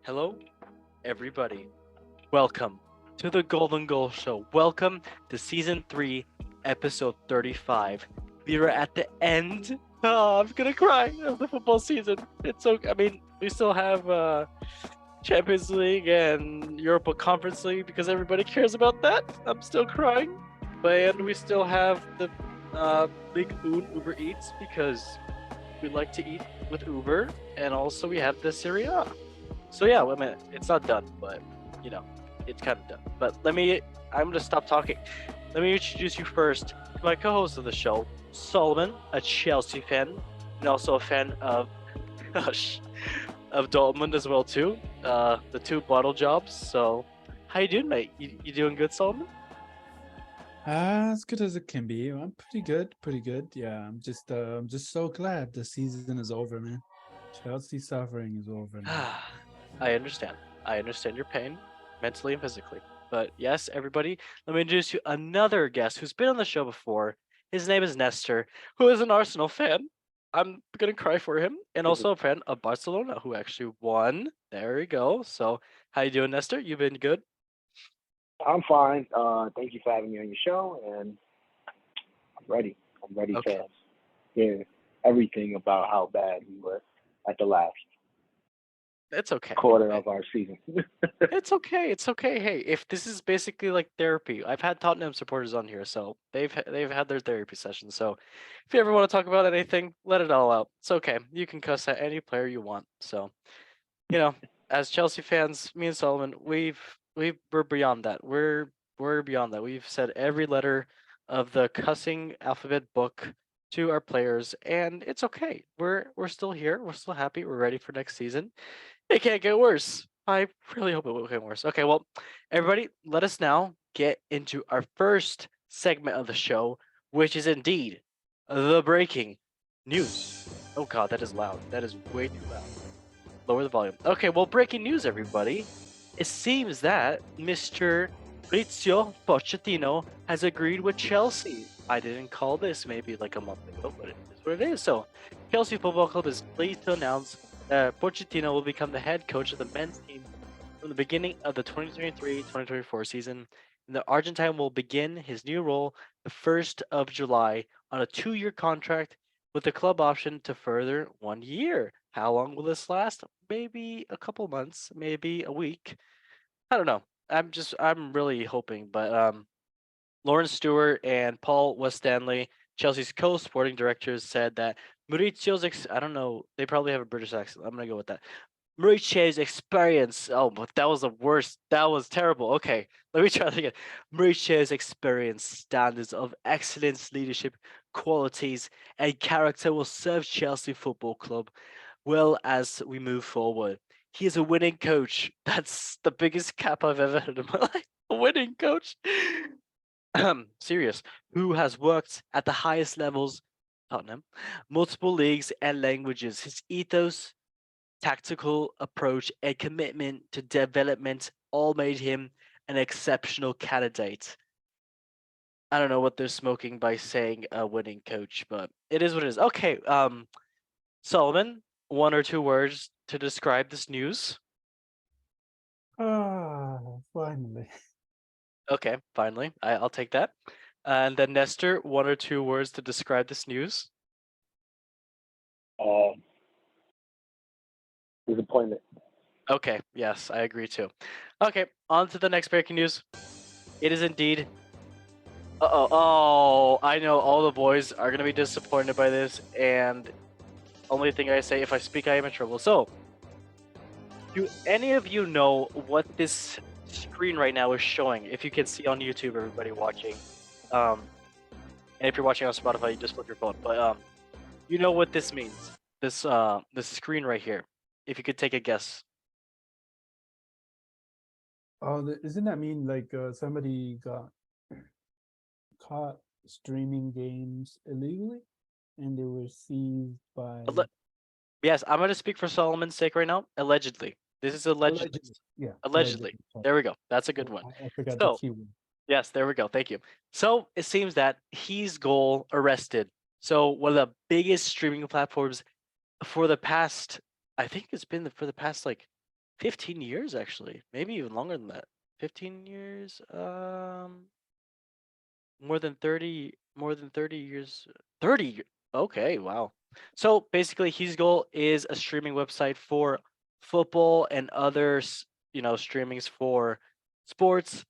Hello, everybody. Welcome to the Golden Goal Show. Welcome to Season 3, Episode 35. We are at the end. Oh, I'm gonna cry of the football season. It's so. I mean, we still have Champions League and Europa Conference League because everybody cares about that. I'm still crying. But we still have the League Un Uber Eats because we like to eat with Uber. And also we have the Serie A. So yeah, I mean, it's not done, but you know, it's kind of done. But I'm gonna stop talking. Let me introduce you first to my co-host of the show, Solomon, a Chelsea fan, and also a fan of, gosh, of Dortmund as well too. The two bottle jobs. So, how you doing, mate? You doing good, Solomon? As good as it can be. I'm pretty good, pretty good. Yeah, I'm just so glad the season is over, man. Chelsea suffering is over now. I understand. I understand your pain, mentally and physically. But yes, everybody, let me introduce you another guest who's been on the show before. His name is Nestor, who is an Arsenal fan. I'm gonna cry for him, and also a fan of Barcelona, who actually won. There we go. So, how you doing, Nestor? You been good? I'm fine. Thank you for having me on your show, and I'm ready. I'm ready Okay, to hear everything about how bad we were at the last it's okay. quarter of our season. It's okay. It's okay. Hey, if this is basically like therapy, I've had Tottenham supporters on here, so they've had their therapy sessions. So, if you ever want to talk about anything, let it all out. It's okay. You can cuss at any player you want. So, you know, as Chelsea fans, me and Solomon, we're beyond that. We're beyond that. We've said every letter of the cussing alphabet book to our players, and it's okay. We're still here. We're still happy. We're ready for next season. It can't get worse. I really hope it will get worse. Okay, well, everybody, let us now get into our first segment of the show, which is indeed the breaking news. Oh god, that is loud. That is way too loud. Lower the volume. Okay, well, breaking news, everybody. It seems that Mr. Maurizio Pochettino has agreed with Chelsea. I didn't call this maybe like a month ago, but it is what it is. So, Chelsea Football Club is pleased to announce that Pochettino will become the head coach of the men's team from the beginning of the 2023-2024 season. And the Argentine will begin his new role the 1st of July on a 2-year contract with the club option to further 1 year. How long will this last? Maybe a couple months, maybe a week. I don't know. I'm really hoping, but Lawrence Stewart and Paul West-Stanley, Chelsea's co-sporting directors, said that I don't know, they probably have a British accent. I'm gonna go with that. Mauricio's experience. Oh, but that was the worst. That was terrible. Okay, let me try that again. Mauricio's experience, standards of excellence, leadership qualities, and character will serve Chelsea Football Club well as we move forward. He is a winning coach. That's the biggest cap I've ever heard in my life. A winning coach. Serious. Who has worked at the highest levels, Tottenham, multiple leagues and languages. His ethos, tactical approach, and commitment to development all made him an exceptional candidate. I don't know what they're smoking by saying a winning coach, but it is what it is. Okay, Solomon, one or two words to describe this news. Finally. Okay, finally, I'll take that. And then Nestor, one or two words to describe this news. uh, Disappointment. Okay, yes, I agree too. Okay, on to the next breaking news. It is indeed. Oh, I know all the boys are gonna be disappointed by this, and only thing I say, if I speak, I am in trouble. So, do any of you know what this screen right now is showing? If you can see on YouTube, everybody watching, um, and if you're watching on Spotify, you just flip your phone. But you know what this means? This screen right here. If you could take a guess. Oh, isn't that mean like somebody got caught streaming games illegally and they were seized by Yes, I'm gonna speak for Solomon's sake right now. Allegedly, this is allegedly. allegedly? Yeah, Allegedly, allegedly. Sorry. there we go. That's a Yeah, good one. I forgot the So keyword. yes, there we go. Thank you. So it seems that he's goal arrested. So one of the biggest streaming platforms for the past, I think it's been for the past like 15 years actually, maybe even longer than that. 15 years, more than 30 years. 30. Okay, wow. So basically his goal is a streaming website for football and other streamings for sports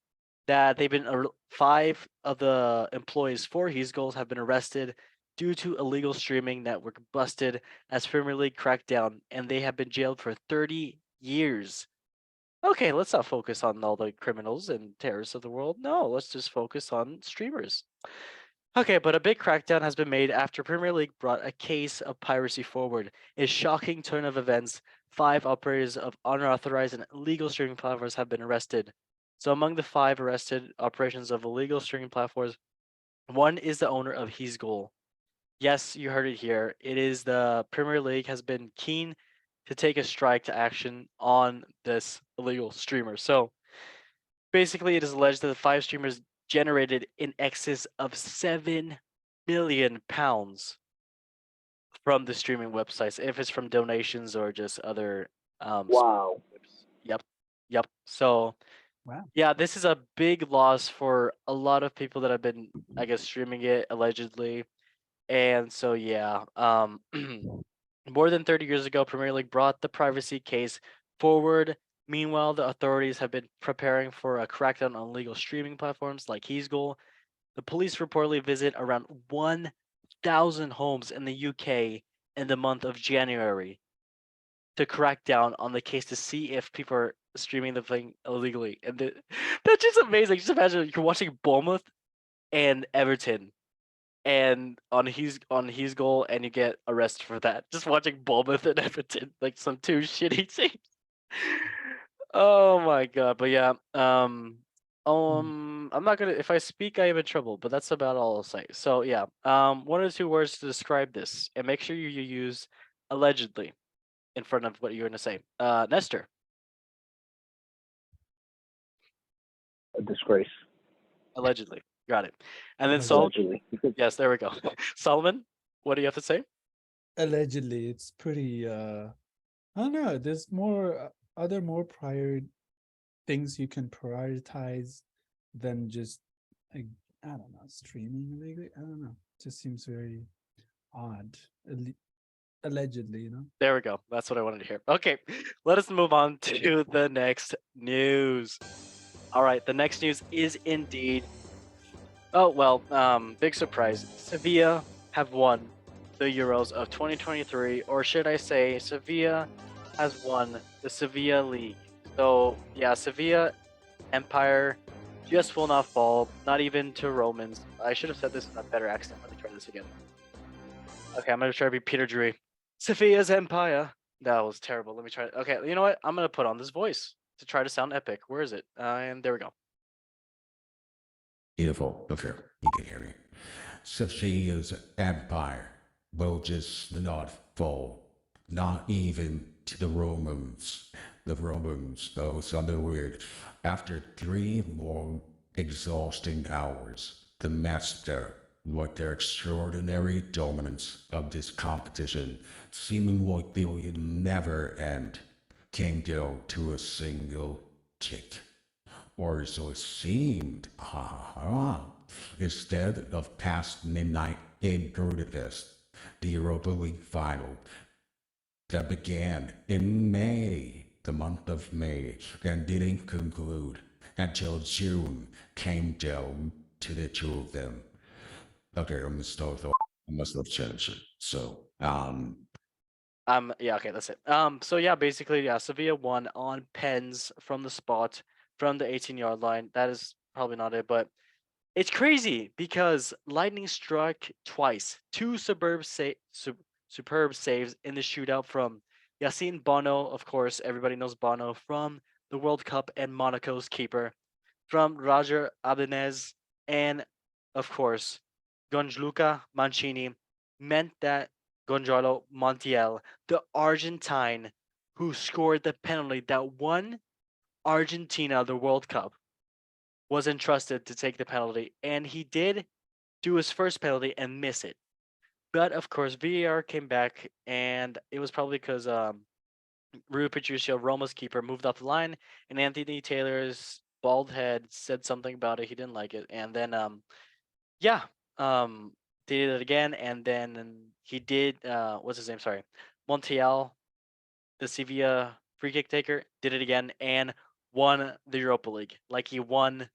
that five of the employees for his goals have been arrested due to illegal streaming network busted as Premier League crackdown, and they have been jailed for 30 years. Okay, let's not focus on all the criminals and terrorists of the world. No, let's just focus on streamers. Okay, but a big crackdown has been made after Premier League brought a case of piracy forward. A shocking turn of events. Five operators of unauthorized and illegal streaming platforms have been arrested. So among the five arrested operations of illegal streaming platforms, one is the owner of His Goal. Yes, you heard it here. It is the Premier League has been keen to take a strike to action on this illegal streamer. So basically, it is alleged that the five streamers generated in excess of £7 million from the streaming websites, if it's from donations or just other Wow. Yep. Yep. So Wow. yeah, this is a big loss for a lot of people that have been, I guess, streaming it allegedly. And so yeah, more than 30 years ago, Premier League brought the privacy case forward. Meanwhile, the authorities have been preparing for a crackdown on legal streaming platforms like His Goal. The police reportedly visit around 1,000 homes in the UK in the month of January to crack down on the case to see if people are streaming the thing illegally. And that's just amazing. Just imagine you're watching Bournemouth and Everton and on his goal, and you get arrested for that. Just watching Bournemouth and Everton, like some two shitty teams. Oh my god! But yeah, Mm. I'm not gonna. If I speak, I am in trouble. But that's about all I'll say. So yeah, one or two words to describe this, and make sure you use allegedly in front of what you're gonna say. Nestor, A disgrace, allegedly, got it. And then Allegedly. allegedly. yes, there we go. Solomon, what do you have to say? Allegedly, it's pretty. I don't know. There's more other more prior things you can prioritize than just like, I don't know, streaming illegally. I don't know. Just seems very odd. Allegedly, you know. There we go. That's what I wanted to hear. Okay, let us move on to the next news. All right, the next news is indeed. Oh well, big surprise. Sevilla have won the Euros of 2023, or should I say, Sevilla has won the Sevilla League. So yeah, Sevilla Empire just will not fall, not even to Romans. I should have said this in a better accent. Let me try this again. Okay, I'm gonna try to be Peter Drury. Sevilla's Empire. That was terrible. Let me try. Okay, you know what? I'm gonna put on this voice to try to sound epic. Where is it? And there we go. Beautiful. Okay, you can hear me. Sophia's empire will just not fall, not even to the Romans. The Romans, those underweird. After 3 long, exhausting hours, the master, with their extraordinary dominance of this competition, seeming like they would never end, came down to a single kick, or so it seemed. Instead of past midnight in Budapest, the Europa League final that began in May, the month of May, and didn't conclude until June came down to the two of them. Okay, I'm gonna start off. I must have changed it. So, Yeah, okay, that's it. So yeah, basically, yeah, Sevilla won on pens from the spot from the 18-yard line. That is probably not it, but it's crazy because Lightning struck twice. Two superb saves in the shootout from Yassine Bono, of course, everybody knows Bono from the World Cup and Monaco's keeper, from Roger Abinez, and of course, Gonzluca Mancini meant that Gonzalo Montiel, the Argentine who scored the penalty that won Argentina the World Cup, was entrusted to take the penalty, and he did do his first penalty and miss it. But of course, VAR came back, and it was probably because Rui Patricio, Roma's keeper, moved off the line, and Anthony Taylor's bald head said something about it. He didn't like it, and then yeah, um, did it again, and then he did what's his name? Sorry, Montiel, the Sevilla free kick taker, did it again and won the Europa League. Like he won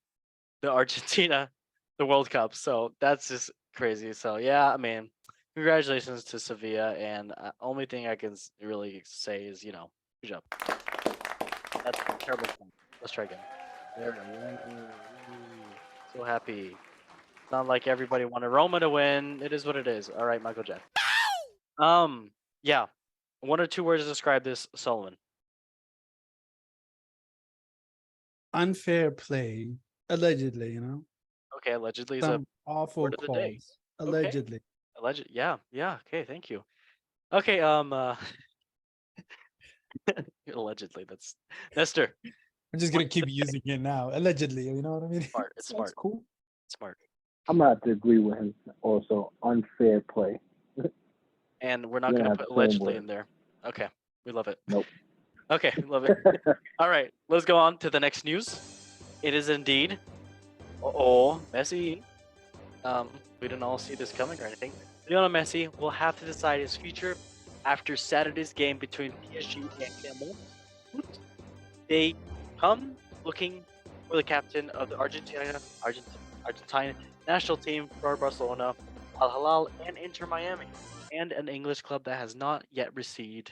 the Argentina the World Cup. So that's just crazy. So yeah, I mean, congratulations to Sevilla. And only thing I can really say is, good job. That's a terrible. Time. Let's try again. There we go. Ooh, so happy. Not like everybody wanted Roma to win. It is what it is. All right, Michael Jack. Um, yeah. One or two words to describe this, Solomon. Unfair play, allegedly. Okay, allegedly is a Some awful word of the day. calls, Okay, allegedly. alleged. Yeah, yeah. Okay, thank you. Okay, allegedly. That's Nestor. I'm just What gonna is keep using it now, allegedly. You know what I mean? smart? It's That's smart. cool. Smart. I'm gonna have to agree with him. Also, unfair play. And we're not We're gonna gonna have put the same allegedly word. in there. Okay, we love it. Nope. Okay, love it. All right, let's go on to the next news. It is indeed. Oh, Messi. We didn't all see this coming or anything. Lionel Messi will have to decide his future after Saturday's game between PSG and Clermont. They come looking for the captain of the Argentine national team for Barcelona, Al Hilal, and Inter Miami, and an English club that has not yet received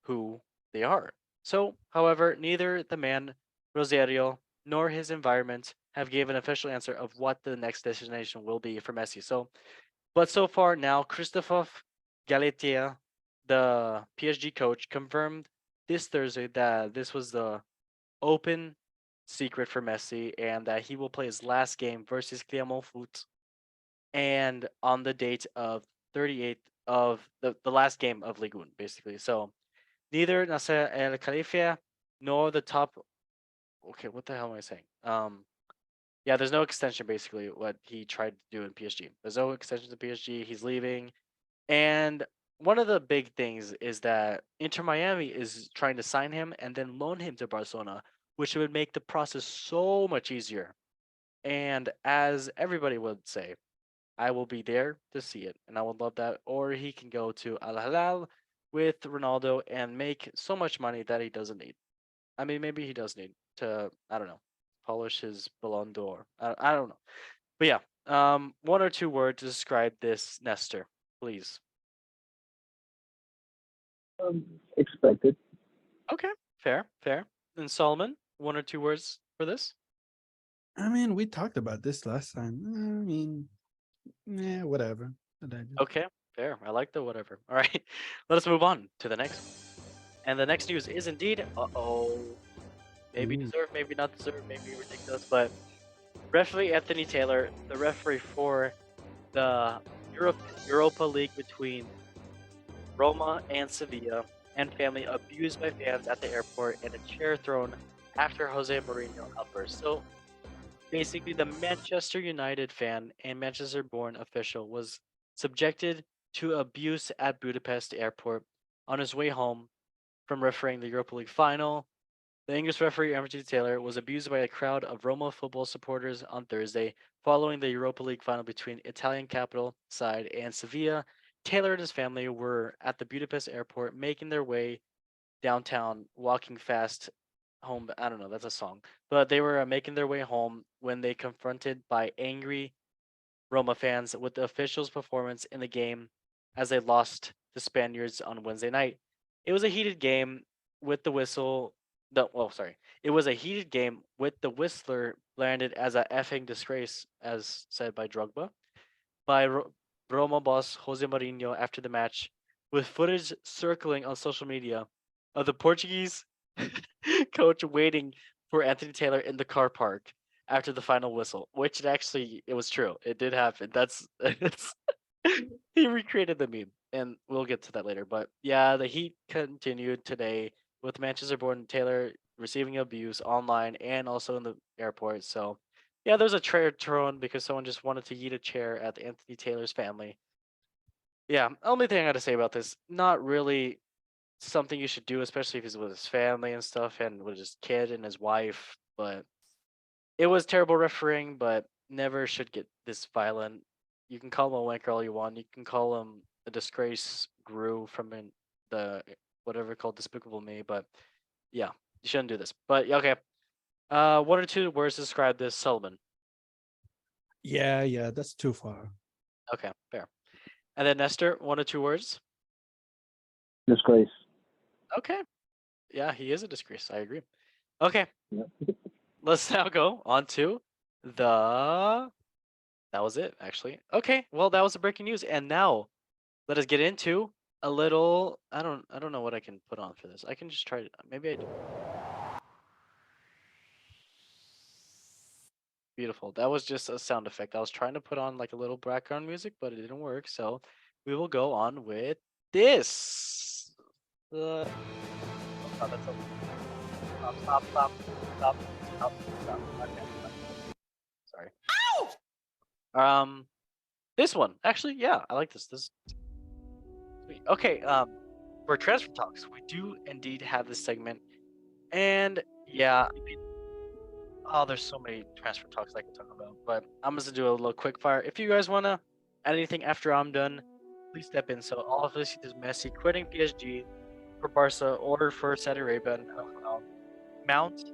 who they are. So, however, neither the man Rosario nor his environment have given an official answer of what the next destination will be for Messi. But so far now, Christophe Galetier, the PSG coach, confirmed this Thursday that this was the open secret for Messi and that he will play his last game versus Clermont Foot and on the date of 38th of the last game of Ligue 1, basically. So neither Nasser El Khalifa nor the top. Okay, what the hell am I saying? Yeah, there's no extension. Basically, what he tried to do in PSG. There's no extension to PSG. He's leaving, and one of the big things is that Inter Miami is trying to sign him and then loan him to Barcelona, which would make the process so much easier. And as everybody would say, I will be there to see it, and I would love that. Or he can go to Al Hilal with Ronaldo and make so much money that he doesn't need. I mean, maybe he does need to, I don't know, polish his Ballon d'Or. I don't know. But yeah, one or two words to describe this Nestor, please. Expected. Okay, fair, fair. And Solomon, one or two words for this? I mean, we talked about this last time. I mean, yeah, whatever. Allegedly. Okay, fair. I like the whatever. All right, let us move on to the next. And the next news is indeed, maybe Ooh. deserved, maybe not deserved, maybe ridiculous, but referee Anthony Taylor, the referee for the Europa League between Roma and Sevilla, and family abused by fans at the airport and a chair thrown after Jose Mourinho outburst. So basically, the Manchester United fan and Manchester born official was subjected to abuse at Budapest airport on his way home from refereeing the Europa League final. The English referee Anthony Taylor was abused by a crowd of Roma football supporters on Thursday following the Europa League final between Italian capital side and Sevilla. Taylor and his family were at the Budapest airport making their way downtown, walking fast home. I don't know, that's a song. But they were making their way home when they confronted by angry Roma fans with the officials' performance in the game as they lost the Spaniards on Wednesday night. It was a heated game with the whistle. It was a heated game with the whistler landed as a effing disgrace, as said by Drogba, by Roma boss Jose Mourinho after the match, with footage circling on social media of the Portuguese coach waiting for Anthony Taylor in the car park after the final whistle, which it was true. It did happen. He recreated the meme, and we'll get to that later. But yeah, the heat continued today with Manchester-born Taylor receiving abuse online and also in the airport. So yeah, there's a chair thrown because someone just wanted to eat a chair at Anthony Taylor's family. Yeah, only thing I got to say about this, not really something you should do, especially if he's with his family and stuff, and with his kid and his wife. But it was terrible refereeing, but never should get this violent. You can call him a wanker all you want. You can call him a disgrace Gru from the whatever called Despicable Me, but yeah, you shouldn't do this. But yeah, okay, one or two words to describe this Sullivan. Yeah, that's too far. Okay, fair. And then Nestor, one or two words. Disgrace. Okay, yeah, he is a disgrace. I agree. Okay, Yeah. let's now go on to the. That was it, actually. Okay, well, that was the breaking news, and now let us get into a little. I don't know what I can put on for this. I can just try. Maybe I do. Beautiful. That was just a sound effect. I was trying to put on like a little background music, but it didn't work. So we will go on with this. Oh, that's okay. Stop. Okay. Sorry. Um, this one actually, yeah, I like this. This is sweet. Okay. For transfer talks, we do indeed have this segment, and yeah, I mean, oh, there's so many transfer talks I can talk about, but I'm just gonna do a little quick fire. If you guys wanna add anything after I'm done, please step in. So obviously there's Messi quitting PSG for Barca or for Saudi Arabia and Al Hilal.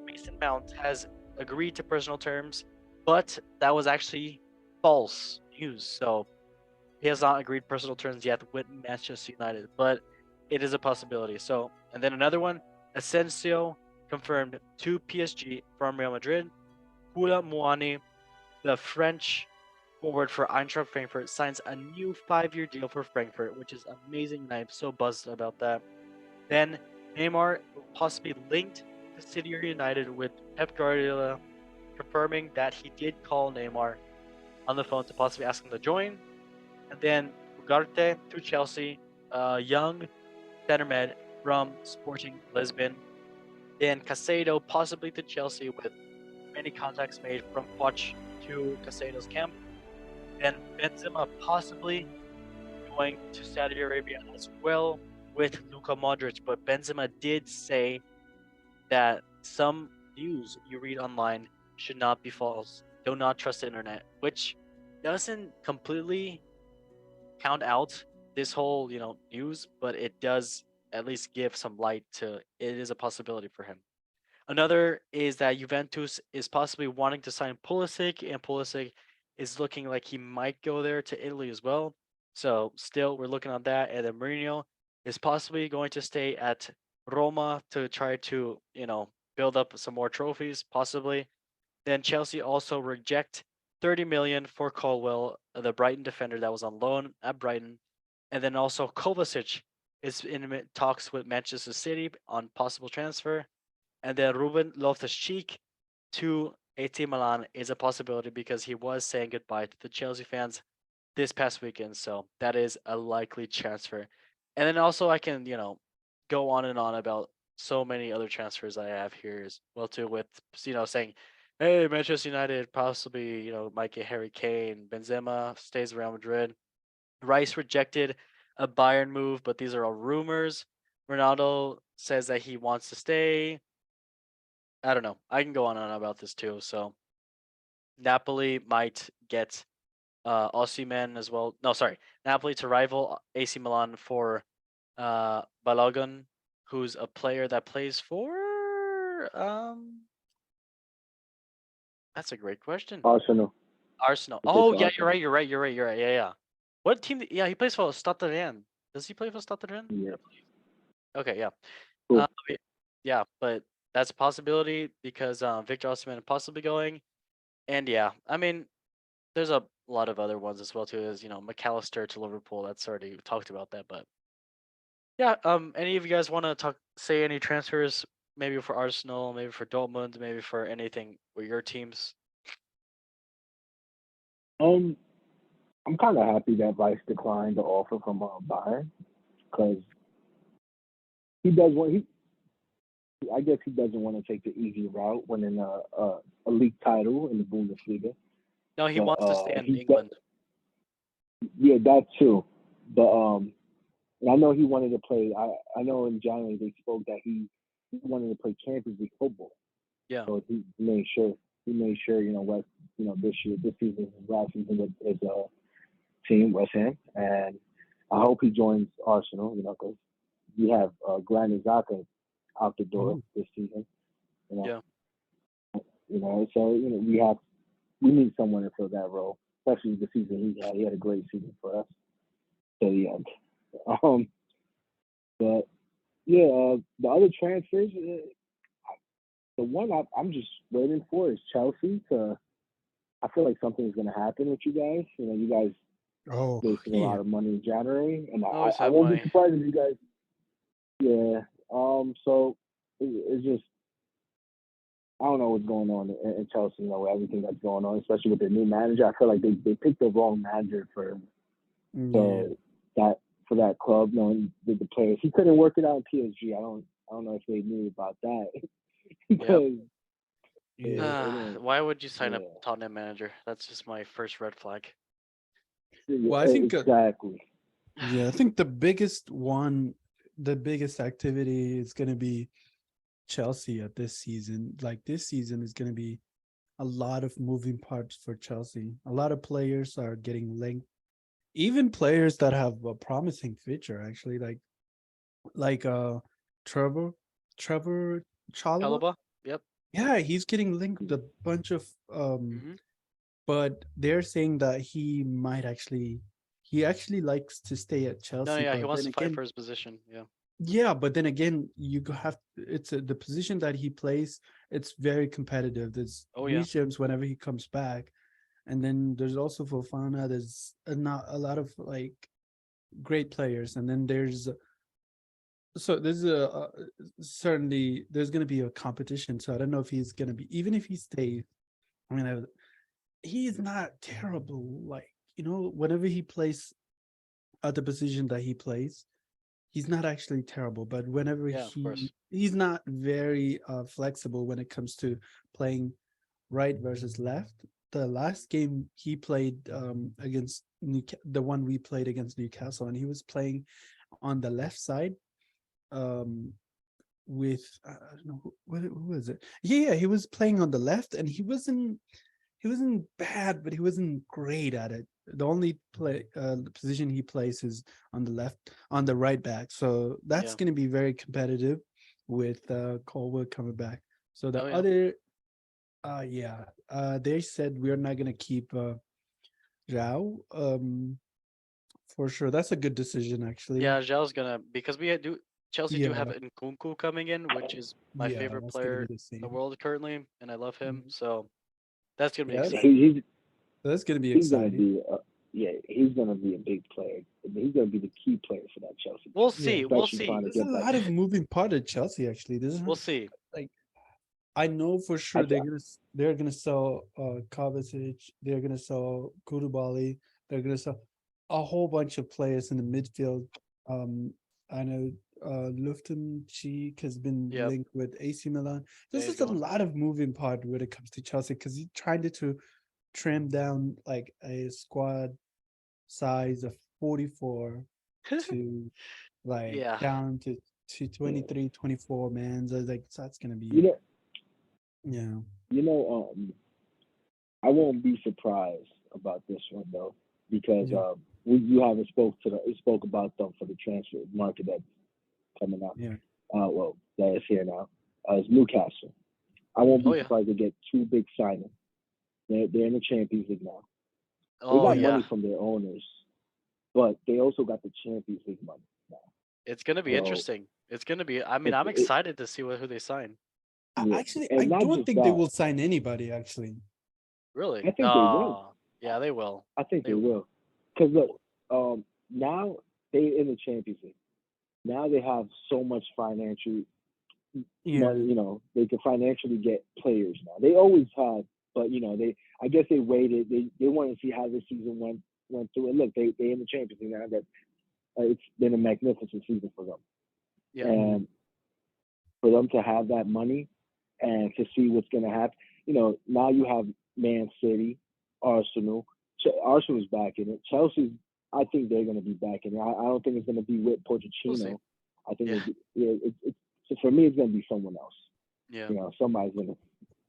Mason Mount has agreed to personal terms, but that was actually false news. So he has not agreed personal terms yet with Manchester United, but it is a possibility. So, and then another one, Asensio confirmed to PSG from Real Madrid. Kula Muani, the French forward for Eintracht Frankfurt, signs a new 5-year deal for Frankfurt, which is amazing, and I'm so buzzed about that. Then Neymar will possibly linked to City United with Pep Guardiola, confirming that he did call Neymar on the phone to possibly ask him to join. And then Ugarte to Chelsea, young center mid from Sporting Lisbon. Then Casado possibly to Chelsea with many contacts made from Poch to Casado's camp. Then Benzema possibly going to Saudi Arabia as well with Luka Modric. But Benzema did say that some news you read online should not be false. Do not trust the internet, which doesn't completely count out this whole, news, but it does at least give some light to it is a possibility for him. Another is that Juventus is possibly wanting to sign Pulisic, and Pulisic is looking like he might go there to Italy as well. So still, we're looking on that. And then Mourinho is possibly going to stay at Roma to try to, build up some more trophies, possibly. Then Chelsea also reject 30 million for Colwell, the Brighton defender that was on loan at Brighton. And then also Kovacic is in talks with Manchester City on possible transfer. And then Ruben Loftus-Cheek to AC Milan is a possibility because he was saying goodbye to the Chelsea fans this past weekend. So that is a likely transfer. And then also I can, go on and on about so many other transfers I have here as well too with, saying, hey, Manchester United possibly, might get Harry Kane. Benzema stays around Madrid. Rice rejected a Bayern move, but these are all rumors. Ronaldo says that he wants to stay. I don't know. I can go on and on about this too. So Napoli might get Osimhen as well. No, sorry, Napoli to rival AC Milan for Balogun, who's a player that plays for That's a great question. Arsenal. Arsenal. He plays Oh for yeah, you're Arsenal. right. You're right. You're right. You're right. Yeah. What team? Yeah, he plays for Stade Rennes. Does he play for Stade Rennes? Yeah. Okay. Yeah. Cool. Yeah, but that's a possibility because Victor Osimhen possibly going. And yeah, I mean, there's a lot of other ones as well too. As McAllister to Liverpool. That's already talked about that. But yeah, any of you guys want to say any transfers? Maybe for Arsenal, maybe for Dortmund, maybe for anything with your teams. Um, I'm kind of happy that Rice declined the offer from Bayern because he does want he. I guess he doesn't want to take the easy route, winning a league title in the Bundesliga. No, he But wants to stay in he England. yeah, that too. But And I know he wanted to play. I know in January they spoke that he wanted to play Champions League football. Yeah. So he made sure West this season his last season with his team West Ham, and I hope he joins Arsenal. Because we have Granit Xhaka out the door Oh, this season. You know, Yeah. So we need someone to fill that role, especially the season he had. He had a great season for us to the end. Um, but yeah, the other transfers, the one I'm just waiting for is Chelsea to. I feel like something's going to happen with you guys. You guys oh, wasted a yeah. lot of money in January, and Always I have won't be money. surprised if you guys. Yeah. So it's just I don't know what's going on in Chelsea. With everything that's going on, especially with their new manager. I feel like they picked the wrong manager Yeah. for that for that club. Knowing the players, he couldn't work it out in PSG. I don't know if they knew about that Yep. because Yeah. it didn't. Why would you sign a Yeah. Tottenham manager? That's just my first red flag. Well, I think Exactly. yeah, I think the biggest activity is going to be Chelsea at this season. Like this season is going to be a lot of moving parts for Chelsea. A lot of players are getting linked, even players that have a promising future. Actually, like Trevor Trevor Chalobah. Chalobah? Yep. Yeah, he's getting linked with a bunch of Hmm. but they're saying that he actually likes to stay at No, Chelsea, yeah, he but wants then to fight again, for his position. Yeah. yeah, but then again, the position that he plays, it's very competitive. There's Oh yeah. Reece James whenever he comes back, and then there's also Fofana. There's not a lot of like great players, and then there's certainly there's going to be a competition. So I don't know if he's going to be, even if he stays. I mean, he's not terrible. Like, whenever he plays at the position that he plays, he's not actually terrible. But whenever Yeah, of course. he's not very flexible when it comes to playing right versus left. The last game he played against the one we played against Newcastle, and he was playing on the left side um, with I don't know who was it. Yeah, he was playing on the left, and he wasn't bad, but he wasn't great at it. The only position he plays is on the left, on the right back. So that's Yeah. going to be very competitive with Colwood coming back. So the Oh yeah. other, yeah, they said we're not going to keep Zhao. For sure, that's a good decision, actually. Yeah, Zhao's gonna because Chelsea do have Yeah, Nkunku coming in, which is my yeah, favorite that's going to player be the in the same. world currently, and I love him. Mhm. So that's gonna be Yeah, exciting. that's going to be He's gonna exciting. be he's gonna be a big player. He's gonna be the key player for that Chelsea team, We'll Yeah, see. We'll especially see. trying to there's a get that. lot of moving part at Chelsea. Actually, We'll see. like I know for I, sure they're gonna sell Kovacic, they're gonna sell Koulibaly, they're gonna sell a whole bunch of players in the midfield. Um, I know Lufton Cheek has been Yep. linked with AC Milan. Yeah, There's he's just a going. lot of moving part when it comes to Chelsea because he's trying to trim down like a squad size of 44 to like Yeah. down to yeah. 23, 24 man. So like so that's gonna You be know, yeah. you know, I won't be surprised about this one though, because Yeah, you haven't spoke about them for the transfer market that's coming up. yeah, Well, that is here now. Is Newcastle. I won't Oh be yeah. surprised to get two big signings. They're in the Champions League now. They Oh got yeah. money from their owners, but they also got the Champions League money now. It's gonna be So interesting. It's gonna be. I mean, it's I'm excited to see who they sign. yeah, Actually, I and not don't just think they that. will sign anybody. Actually, Really? I think they will. Yeah, they will. I think They they will. Because look, now they in the Champions League. Now they have so much financial yeah, money. They can financially get players now. They always have, but they. I guess they waited. They wanted to see how this season went through. And look, they in the Champions League now. That it's been a magnificent season for them. yeah. yeah, And for them to have that money and to see what's going to happen, now you have Man City, Arsenal. Arsenal's back in it. Chelsea's I think they're going to be back in. I don't think it's going to be with We'll see. Pochettino. I think Yeah. it's so for me, it's going to be someone else. Yeah. Somebody's going to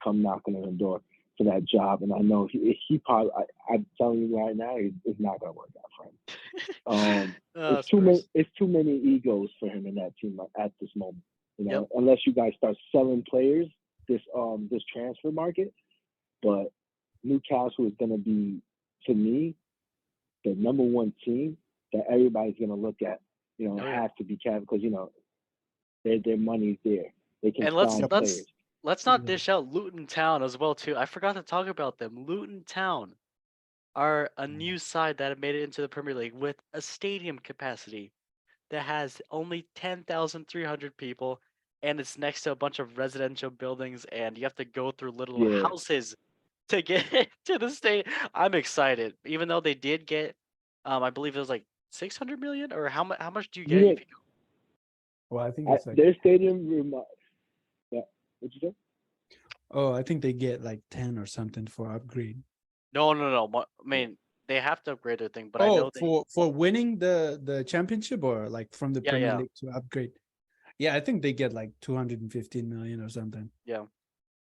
come knocking on the door for that job, and I know he probably. I'm telling you right now, it's not going to work out for him. Spurs. It's too many egos for him in that team at this moment. Yep. Unless you guys start selling players this transfer market, but Newcastle is going to be, to me, the number one team that everybody's going to look at. It has to be Cavs because their money's there. They can And sign players. let's not dish out Luton Town as well too. I forgot to talk about them. Luton Town are a new side that have made it into the Premier League with a stadium capacity that has only 10,300 people, and it's next to a bunch of residential buildings, and you have to go through little Yeah. houses to get to the state. I'm excited, even though they did get, I believe it was like 600 million, or how much? How much do you get Yeah. if you go? Well, I think it's like Their stadium yeah. What'd you say? oh, I think they get like 10 or something for upgrade. No. I mean, they have to upgrade their thing, but I Oh, know they. for winning the championship or like from the Yeah, Premier yeah, League to upgrade. Yeah, I think they get like 215 million or something. yeah.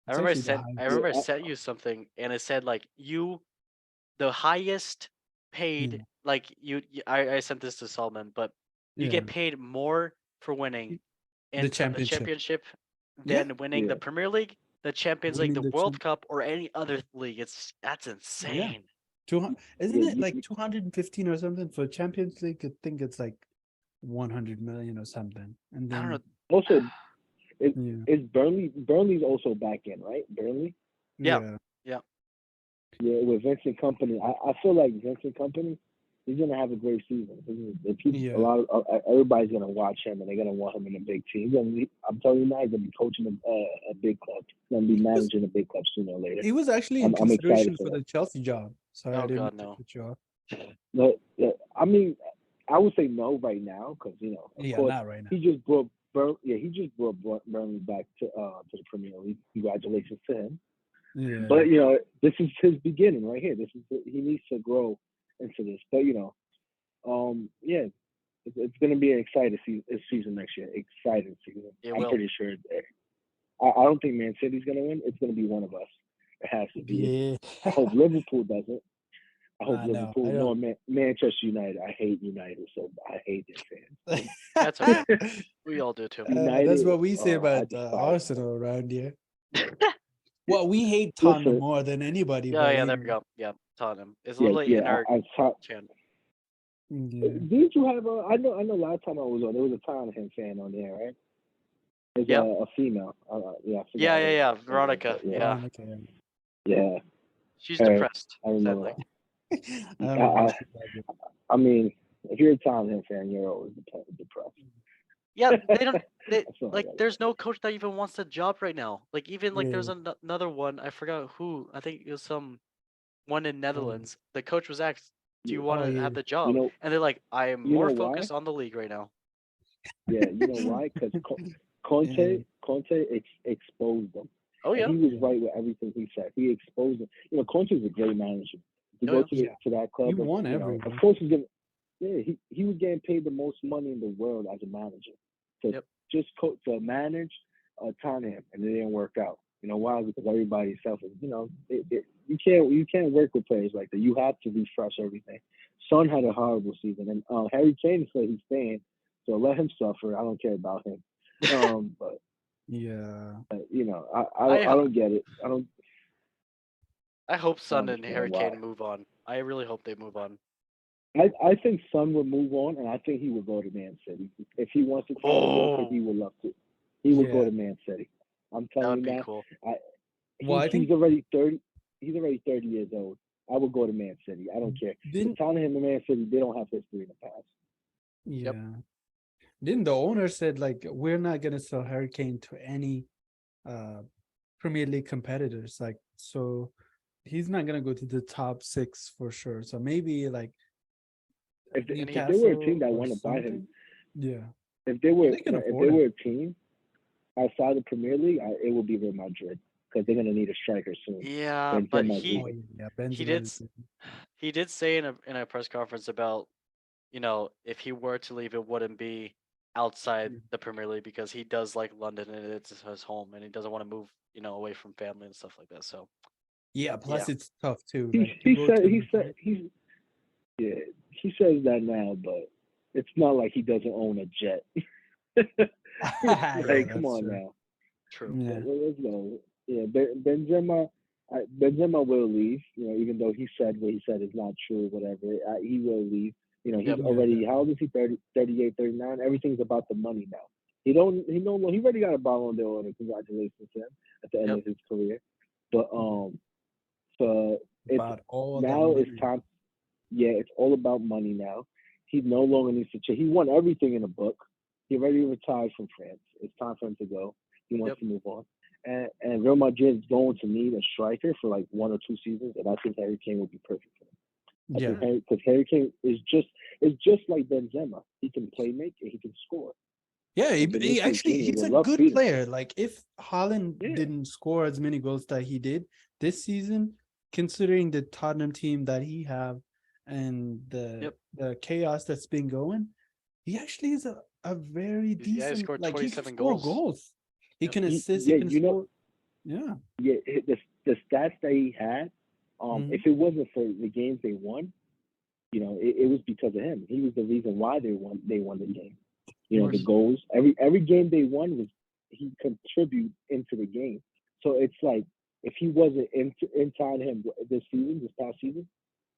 It's actually the I highest. remember I Yeah, sent you something, and it said like the highest paid, Yeah, like I sent this to Solomon, but you yeah. get paid more for winning The in the championship. championship Yeah, than winning the yeah. Premier League, the Champions League, winning the the World champ. Cup, or any other league. That's Yeah, insane. 200. Isn't Yeah, it like 215 or something for Champions League? I think it's like 100 million or something. And I don't then know. Also, yeah, is Burnley's also back in, right? Burnley. Yeah, yeah, yeah. Yeah, with Vincent Company, I feel like Vincent Company, he's gonna have a great season. A yeah. lot of everybody's gonna watch him, and they're gonna want him in a big team. I'm telling you now, he's gonna be coaching a big club. He's gonna be He was managing a big club sooner or later. he was actually in I'm excited consideration for for that. the Chelsea job. Sorry, I Oh didn't God, mean to no. cut you off. But I mean, I would say no right now because of Yeah, course, not right now. he just brought Burnley back to the Premier League. Congratulations to him. Yeah, But this is his beginning right here. He needs to grow into this. But yeah, it's going to be an exciting season next year. Exciting season. It I'm will. pretty sure. I don't think Man City's going to win. It's going to be one of us. It has to be. yeah. I hope Liverpool doesn't. I hope I know. Liverpool. I No, don't. Manchester United. I hate United, so I hate their fans. That's okay. We all do too. That's United. what we say I about despise. Arsenal around here. Well, we hate Tottenham Listen, more than anybody, Yeah, but yeah. There we go. Yeah, Tottenham. It's literally yeah. in our I talk. channel. yeah, Did you have a? I know. Last time I was on, there was a Tottenham fan on there, right? There's Yep. a female. Yeah, I Yeah, forgot yeah, her yeah. name, Veronica. but yeah, Yeah, Veronica. yeah. she's Her. depressed. I remember. Sadly. I don't I, know how I, she does it. I mean, if you're a Tottenham fan, you're always depressed. Yeah, they don't. They That's all I like. gotta There's say. no coach that even wants the job right now. Like even like there's Yeah. another one. I forgot who. I think it was some one in Oh, Netherlands. The coach was asked, "Do you want oh to yeah. have the You job?" know, And they're like, "I am you more know why? focused on the league right now." Yeah, you know why? Because Yeah. Conte exposed them, Oh and yeah. he was right with everything he said. He exposed them. Conte's a great manager. To Oh go yeah. to Yeah. to that He club, won of everyone. course he's gonna. Yeah, he was getting paid the most money in the world as a manager. To Yep. just to manage Tottenham, and it didn't work out. Why? Because everybody's selfish. You can't work with players like that. You have to refresh everything. Son had a horrible season, and Harry Kane said he's staying, so let him suffer. I don't care about him. But Yeah. I I ho- don't get it. I hope I don't Son and understand Harry why. Kane move on. I really hope they move on. I think Son will move on, and I think he will go to Man City if he wants to come to Walker. He Oh, would love to. He would go Yeah. to Man City. I'm that telling would you be now. cool. I, Well, I think he's already 30. He's already 30 years old. I would go to Man City. I don't care. But didn't Tottenham and Man City, they don't have history in the past. Yep. yeah. Didn't the owner said like we're not gonna sell Hurricane to any uh Premier League competitors, like so he's not gonna go to the top six for sure. So maybe like And he If they were a Newcastle team that or want to buy him, something. Yeah. if they Well, were they can if afford they him. were a team outside the Premier League, it would be Real Madrid because they're gonna need a striker soon. yeah, but Benzema's Oh leaving. yeah, he Benzema did is he did say in a press conference about if he were to leave, it wouldn't be outside Mm. the Premier League because he does like London and it's his home and he doesn't want to move, away from family and stuff like that. So Yeah, yeah, plus it's tough too, He like to he go said to he said Madrid. he's yeah he says that now, but it's not like he doesn't own a jet. Yeah, Like, come that's on true. now. true. Yeah. Let's go. Yeah, Benzema. Benzema will leave. Even though he said what he said is not true, whatever. He will leave. He's Yep. Yeah, already, how old definitely. is he? 30, 38, 39. Everything's about the money now. He don't. He no. He already got a Ballon d'Or. And congratulations to him at the end Yep. of his career. But Mhm. so it's About all that now it's money. time. Yeah, it's all about money now. He no longer needs to change. He won everything in a book. He already retired from France. It's time for him to go. He wants Yep. to move on. And Real Madrid is going to need a striker for like 1 or 2 seasons, and I think Harry Kane would be perfect for him. I think Yeah. Because Harry Kane is just like Benzema. He can play make and he can score. Yeah, And he Vinicius actually Junior he's will a love good feeding him. player. Like if Haaland Yeah, didn't score as many goals that he did this season, considering the Tottenham team that he have and the Yep. the chaos that's been going, he actually is a very Yeah, he decent, scored like he can 27 score goals. goals. He Yep. can assist, he yeah. can score. Yeah. Yeah. The stats that he had. If Hmm. it wasn't for the games they won, it was because of him. He was the reason why they won. They won the game. Of The course. goals. Every game they won was he contributed into the game. So it's like if he wasn't inside him this past season,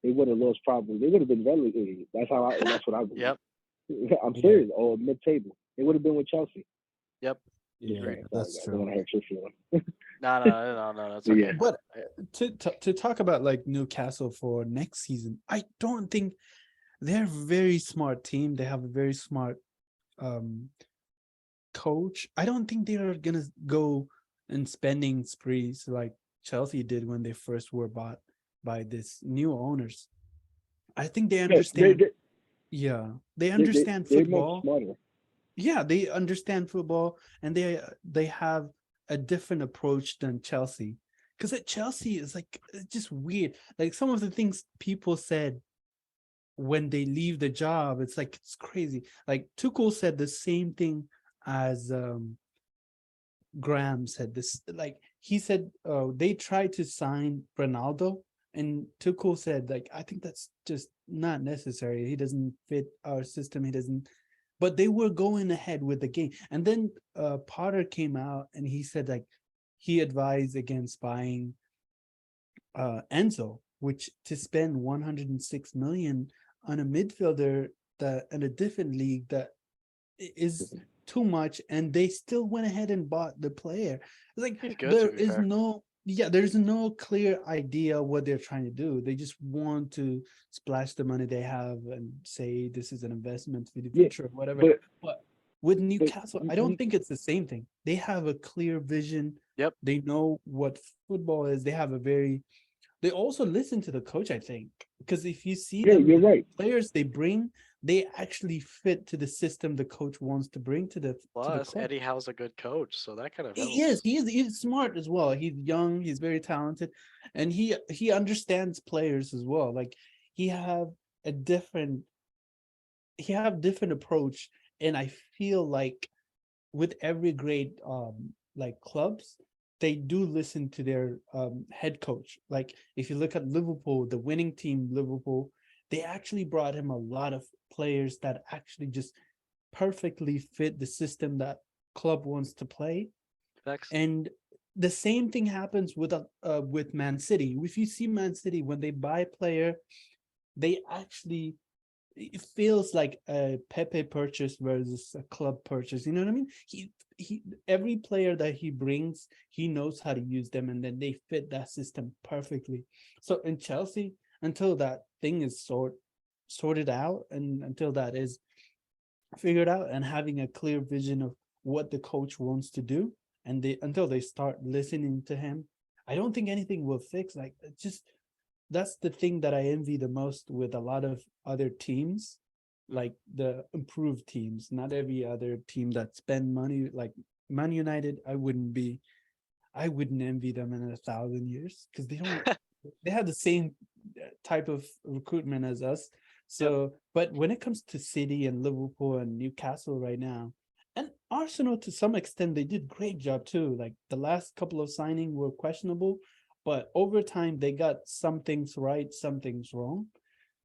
they would have lost probably. They would have been relegated. That's what I believe. Yep. I'm Yeah. serious. Or mid table. They would have been with Chelsea. Yep. Just Yeah, saying. Sorry, that's guys. I don't true. want to hurt your feelings. No, no, no, no, no. That's But okay. yeah, But I- to talk about like Newcastle for next season, I don't think they're a very smart team. They have a very smart um coach. I don't think they are gonna go in spending sprees like Chelsea did when they first were bought by this new owners. I think they yeah. They understand. they Yeah, they they, they understand they're much football. smarter. Yeah, they understand football, and they have a different approach than Chelsea. Because at Chelsea is like it's just weird. Like some of the things people said when they leave the job, it's like it's crazy. Like Tuchel said the same thing as Graham said this. Like he said, they tried to sign Ronaldo, and Tuchel said, like, I think that's just not necessary. He doesn't fit our system. He doesn't. But they were going ahead with the game, and then Potter came out and he said, like, he advised against buying Enzo, which to spend 106 million on a midfielder that in a different league that is too much, and they still went ahead and bought the player. It's like He's good to there be is fair. no, yeah, there's no clear idea what they're trying to do. They just want to splash the money they have and say this is an investment for the Yeah, future or whatever. but But with but Newcastle, I don't you think it's the same thing. They have a clear vision. Yep. They know what football is. They have a very, they also listen to the coach, I think, because if you see yeah, them, you're the right. players they bring, they actually fit to the system the coach wants to bring to the Plus, club. Eddie Howe's a good coach, so that kind of He is, helps. he's smart as well. He's young, he's very talented, and he understands players as well. Like he have a different, he have different approach, and I feel like with every great like clubs, they do listen to their head coach. Like if you look at Liverpool, the winning team Liverpool, they actually brought him a lot of players that actually just perfectly fit the system that club wants to play. Next. And the same thing happens with Man City. If you see Man City when they buy a player, they actually, it feels like a Pepe purchase versus a club purchase. You know what I mean? He every player that he brings, he knows how to use them, and then they fit that system perfectly. So in Chelsea, until that thing is sorted out, and until that is figured out, and having a clear vision of what the coach wants to do, and they until they start listening to him, I don't think anything will fix. Like it's just that's the thing that I envy the most with a lot of other teams, like the improved teams. Not every other team that spend money like Man United. I wouldn't envy them in 1,000 years because they don't. They have the same type of recruitment as us, So, but when it comes to City and Liverpool and Newcastle right now, and Arsenal to some extent, they did great job too. Like the last couple of signings were questionable, but over time they got some things right, some things wrong.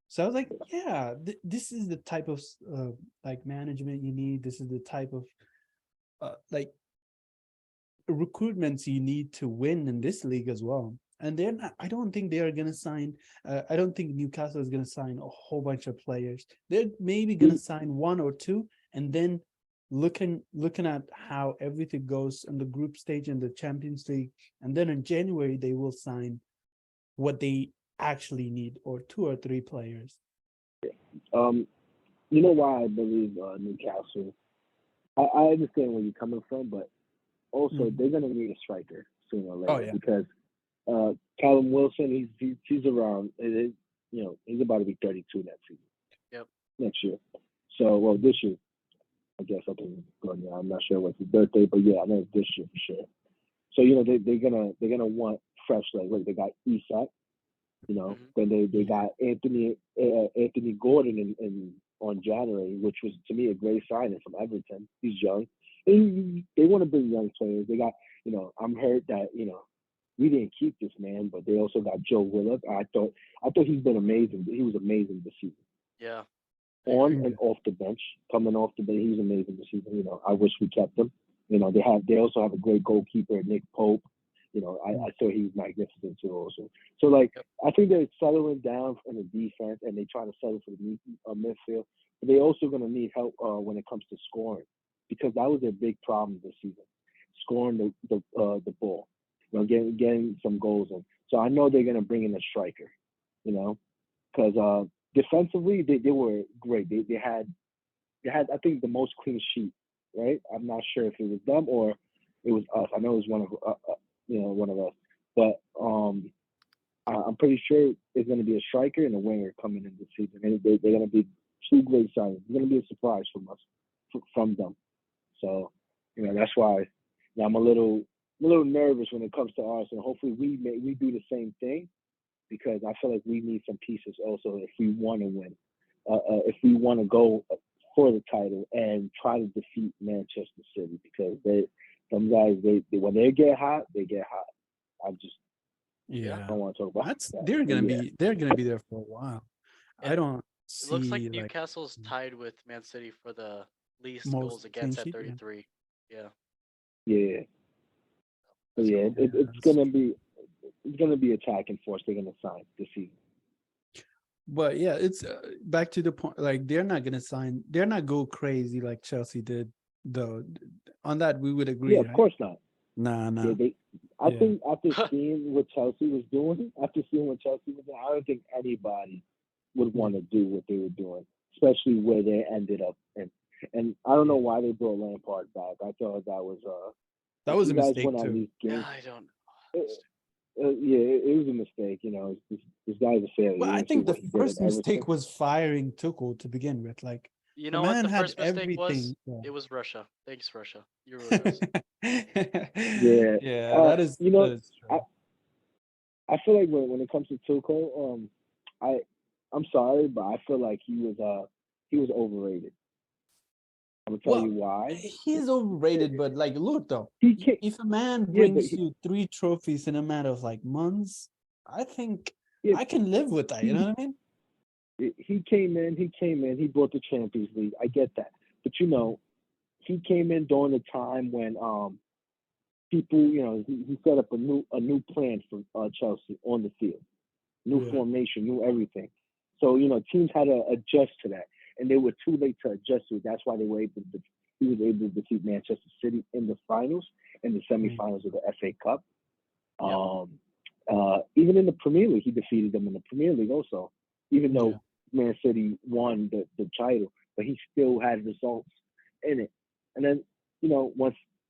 So I was like, yeah, this is the type of like management you need. This is the type of like recruitments you need to win in this league as well. And they're not, I don't think they are going to sign, I don't think Newcastle is going to sign a whole bunch of players. They're maybe going to sign one or two, and then looking at how everything goes in the group stage in the Champions League, and then in January they will sign what they actually need, or two or three players. Um, you know why I believe Newcastle. I understand where you're coming from, but also they're gonna need a striker sooner or later Oh yeah, because Callum Wilson, he's around. He's about to be 32 next season, Yep. next year. So, well, this year, I guess I can go. Yeah, I'm not sure what's his birthday, but yeah, I know it's this year for sure. So they're gonna want fresh legs. Like they got Isak, then they got Anthony Gordon in on January, which was to me a great signing from Everton. He's young. They want to bring young players. They got, I'm hurt that we didn't keep this man, but they also got Joe Willock. I thought he's been amazing. He was amazing this season. Yeah. On and off the bench, coming off the bench, he was amazing this season. I wish we kept him. They also have a great goalkeeper, Nick Pope. I thought he was magnificent too also. So like Yep. I think they're settling down in the defense and they're trying to settle for the midfield. But they're also gonna need help when it comes to scoring. Because that was their big problem this season. Scoring the ball. Getting some goals in. So I know they're gonna bring in a striker, because defensively they were great. They had I think the most clean sheet, right? I'm not sure if it was them or it was us. I know it was one of us. But I'm pretty sure it's going to be a striker and a winger coming in this season. And they're going to be two great signings. It's going to be a surprise from us, from them. So, that's why I'm a little nervous when it comes to Arsenal. Hopefully we do the same thing because I feel like we need some pieces also if we want to win. If we want to go for the title and try to defeat Manchester City because some guys when they get hot, they get hot. I just don't want to talk about that. they're gonna be there for a while. I don't It looks like see like Newcastle's tied with Man City for the least most goals clean against at sheet. 33. Yeah. Yeah. That's Yeah, cool. it's gonna be attacking force they're gonna sign this season. But yeah, it's back to the point. Like they're not go crazy like Chelsea did, though. On that, we would agree. Yeah, of course not. Nah. Yeah, I think after seeing what Chelsea was doing, I don't think anybody would want to do what they were doing, especially where they ended up. And I don't know why they brought Lampard back. I thought that was a mistake too. Yeah, I don't know. it was a mistake. This guy's a failure. Well, I think the first mistake was firing Tuchel to begin with. Like You the know what man the had first mistake was? everything. It was Russia. Thanks, Russia. You ruined us. Yeah, that is. That is true. I feel like when it comes to Tuchel, I'm sorry, but I feel like he was overrated. I'm gonna tell you why. He's overrated, but like, look though, if a man Yeah, brings you 3 trophies in a matter of like months, I think I can live with that. You know what I mean? He came in. He brought the Champions League. I get that, but he came in during a time when people, he set up a new plan for Chelsea on the field, new formation, new everything. So teams had to adjust to that, and they were too late to adjust to it. That's why he was able to defeat Manchester City in the finals and the semifinals of the FA Cup. Even in the Premier League, he defeated them in the Premier League also, even though Man City won the title, but he still had results in it. And then,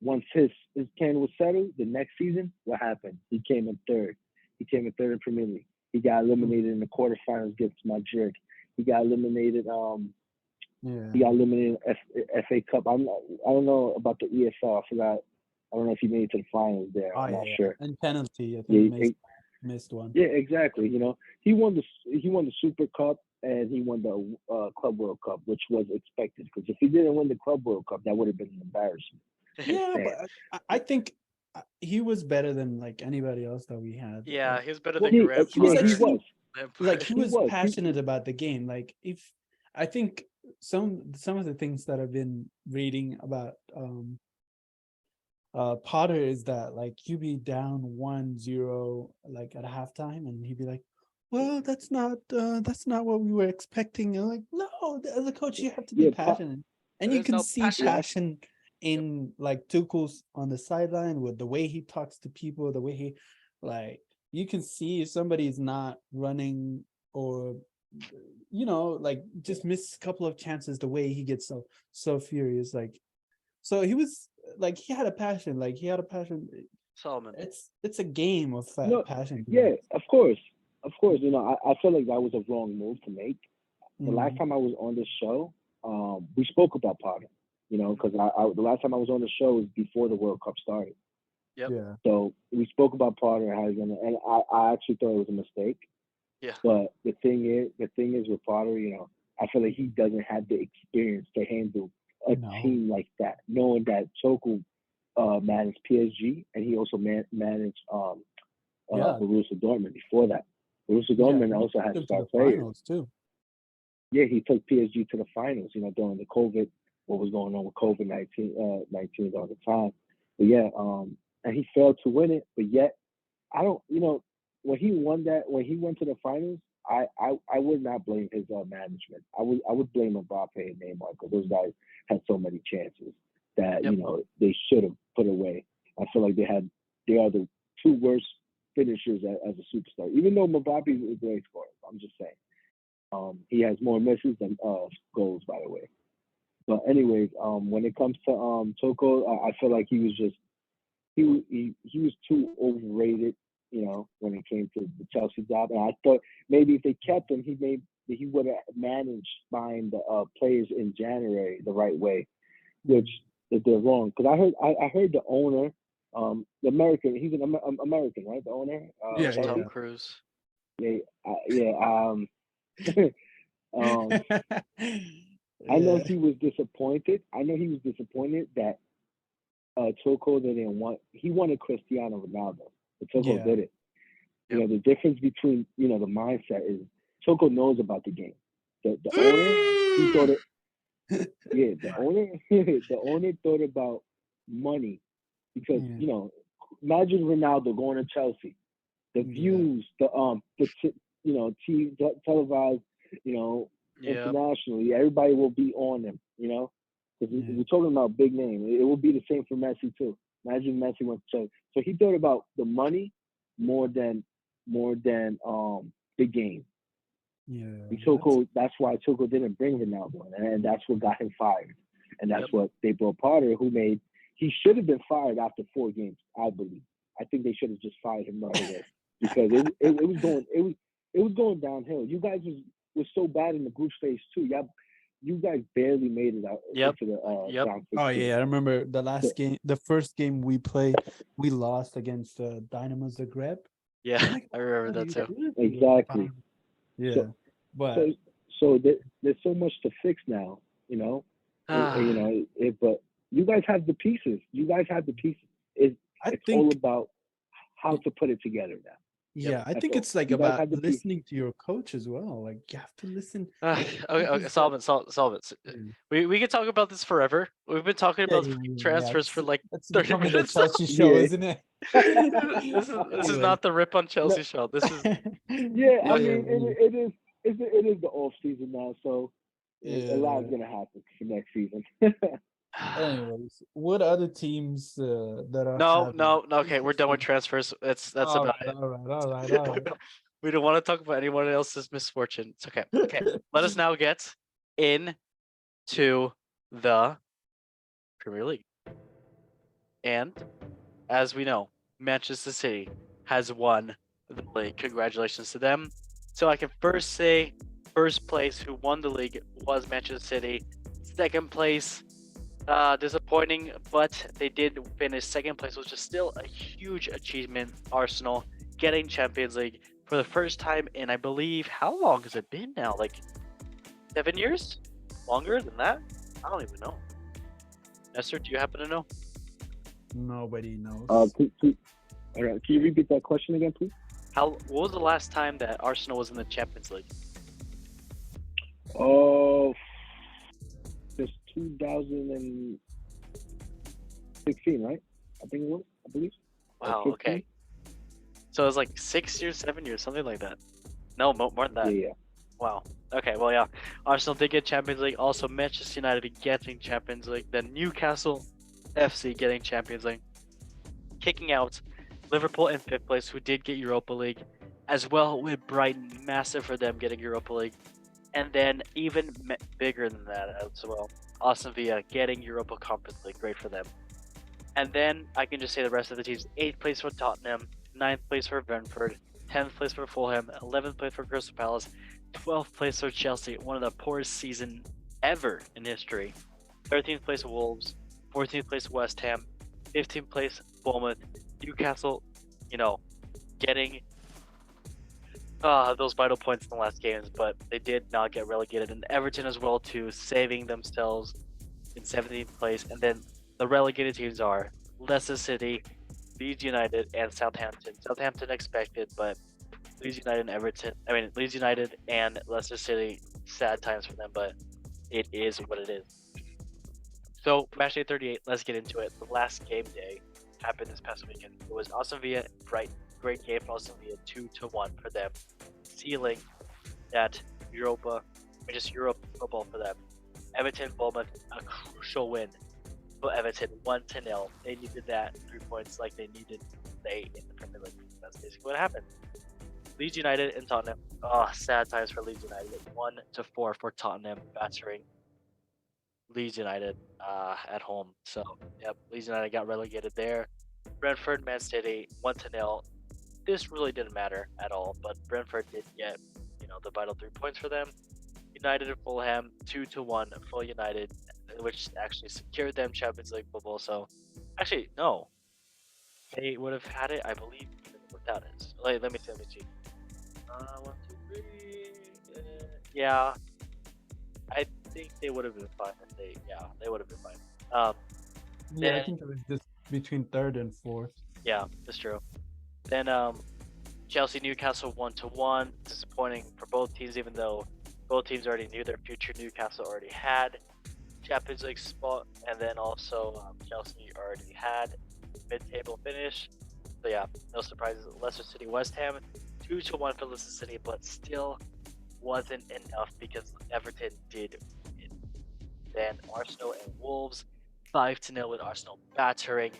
once his can was settled, the next season, what happened? He came in third. He came in third in Premier League. He got eliminated in the quarterfinals against Madrid. He got eliminated. He got eliminated in FA Cup. I don't know about the ESL. I forgot. I don't know if he made it to the finals there. I'm not sure. And penalty, I think missed one. Yeah, exactly. He won the Super Cup. and he won the Club World Cup, which was expected. Because if he didn't win the Club World Cup, that would have been an embarrassment. Yeah, Man. but I think he was better than like anybody else that we had. Yeah, he was better Well, than Yeah, yeah, grandfather. he actually was. like he He was was. passionate about the game. Like if I think some of the things that I've been reading about Potter is that like he'd be down 1-0 like at halftime and he'd be like, well, that's not what we were expecting. And I'm like, no, as a coach, you have to be Yeah, passionate. And you There's can no see passion. passion in like Tuchel's on the sideline with the way he talks to people, the way he like you can see if somebody's not running or like just miss a couple of chances, the way he gets so furious. Like so he was like he had a passion, like he had a passion. Solomon. It's a game of no, passion. yeah, of course, of course. I feel like that was a wrong move to make. The last Mhm. time I was on this show, we spoke about Potter. Because the last time I was on the show was before the World Cup started. Yep. Yeah. So we spoke about Potter and how he's gonna, and I actually thought it was a mistake. Yeah. But the thing is with Potter, I feel like he doesn't have the experience to handle a No. team like that. Knowing that Tuchel managed PSG and he also managed Yeah. Borussia Dortmund before that. Borussia Yeah, Dortmund he also took had them to star the players. finals too. Yeah, he took PSG to the finals. During the COVID, what was going on with COVID-19 19 all the time. But yeah, and he failed to win it. But yet, I don't. When he won that, when he went to the finals, I would not blame his management. I would blame Mbappe and Neymar because those guys had so many chances that Yep. they should have put away. I feel like they are the two worst finishers as a superstar. Even though Mbappe is a great scorer, I'm just saying. He has more misses than goals, by the way. But anyways, when it comes to Toko, I feel like he was just he was too overrated. When it came to the Chelsea job, and I thought maybe if they kept him, he would have managed buying the players in January the right way, which that they're wrong. Because I heard the owner, the American, he's an American, right? The owner, Yeah, Tom Chelsea. Cruise. Yeah, yeah. Um, I know Yeah. he was disappointed. I know he was disappointed that Tuchel didn't want. He wanted Cristiano Ronaldo, but Tuchel Yeah. did it. Yep. The difference between the mindset is Tuchel knows about the game. The owner, he thought it. Yeah, the owner, the owner thought about money because Yeah. imagine Ronaldo going to Chelsea, the Yeah. views, televised, Yep. internationally, everybody will be on them, because Yeah. we're talking about big name. It will be the same for Messi too. Imagine Messi went to Chelsea. So he thought about the money more than the game. Yeah. And that's why Tuchel didn't bring Ronaldo, and that's what got him fired. And that's Yep. what they brought Potter, he should have been fired after 4 games, I believe. I think they should have just fired him right away because it was going downhill. You guys was so bad in the group stage too. You guys barely made it out Yep. into the Yep. round 16. Oh yeah, I remember the last So- game, the first game we played, we lost against Dynamo Zagreb. Yeah, Like, I remember oh, that you too. should be Exactly. fine. Yeah, So- but So there's so much to fix now, but you guys have the pieces. You guys have the pieces. I It's think all about how to put it together now. yeah, I That's think all. it's like You guys about have the pieces. listening to your coach as well. Like you have to listen. Okay, Because solve it. We could talk about this forever. We've been talking about transfers for like That's 30 becoming the minutes. Chelsea show, Yeah. isn't it? This is Anyway. not the rip on Chelsea show. This is Yeah, I mean anyway. it is the off season now, so a lot is gonna happen for next season. Anyways, what other teams that are no. having Okay, we're done with interesting- transfers. That's all about right, it. all right. We don't want to talk about anyone else's misfortune. It's okay. Okay, let us now get into the Premier League. And as we know, Manchester City has won the league. Congratulations to them. So I can first say, first place who won the league was Manchester City. Second place, disappointing, but they did finish second place, which is still a huge achievement. Arsenal getting Champions League for the first time in, I believe, how long has it been now? Like 7 years? Longer than that? I don't even know. Esther, do you happen to know? Nobody knows. Can you repeat that question again, please? What was the last time that Arsenal was in the Champions League? Oh, just 2016, right? I think it was. I believe. Wow, 15? okay. So it was like 6 years, 7 years, something like that. No, more than that. Yeah. Wow. Okay, well, yeah. Arsenal did get Champions League. Also, Manchester United getting Champions League. Then Newcastle FC getting Champions League. Kicking out Liverpool in 5th place, who did get Europa League. As well with Brighton, massive for them getting Europa League. And then even bigger than that as well, Aston Villa getting Europa Conference League. Great for them. And then I can just say the rest of the teams. 8th place for Tottenham, 9th place for Brentford, 10th place for Fulham, 11th place for Crystal Palace, 12th place for Chelsea, one of the poorest season ever in history. 13th place Wolves, 14th place West Ham, 15th place Bournemouth, Newcastle, getting those vital points in the last games, but they did not get relegated. And Everton as well too, saving themselves in 17th place. And then the relegated teams are Leicester City, Leeds United, and Southampton. Southampton expected, but Leeds United and Leicester City, sad times for them, but it is what it is. So, matchday 38, let's get into it. The last game day happened this past weekend. It was Aston Villa, Brighton. Great game for Aston Villa, 2-1 for them, sealing that Europe football for them. Everton, Bournemouth, a crucial win for Everton, 1-0. They needed that 3 points like they needed to stay in the Premier League. That's basically what happened. Leeds United and Tottenham. Sad times for Leeds United. 1-4 for Tottenham, battering Leeds United at home. So, yep, Leeds United got relegated there. Brentford, Man City, 1-0. This really didn't matter at all, but Brentford did get, the vital 3 points for them. United and Fulham, 2-1 for United, which actually secured them Champions League football. So, actually, no, they would have had it, I believe, even without it. Let me see. 1, 2, 3. Yeah, I think they would have been fine. They would have been fine. I then- think it was just between 3rd and 4th. Yeah, that's true. Then Chelsea Newcastle 1-1. Disappointing for both teams, even though both teams already knew their future. Newcastle already had Champions League spot, and then also Chelsea already had mid-table finish. So yeah, no surprises. Leicester City West Ham 2-1 for Leicester City, but still wasn't enough because Everton did win. Then Arsenal and Wolves 5-0 with Arsenal battering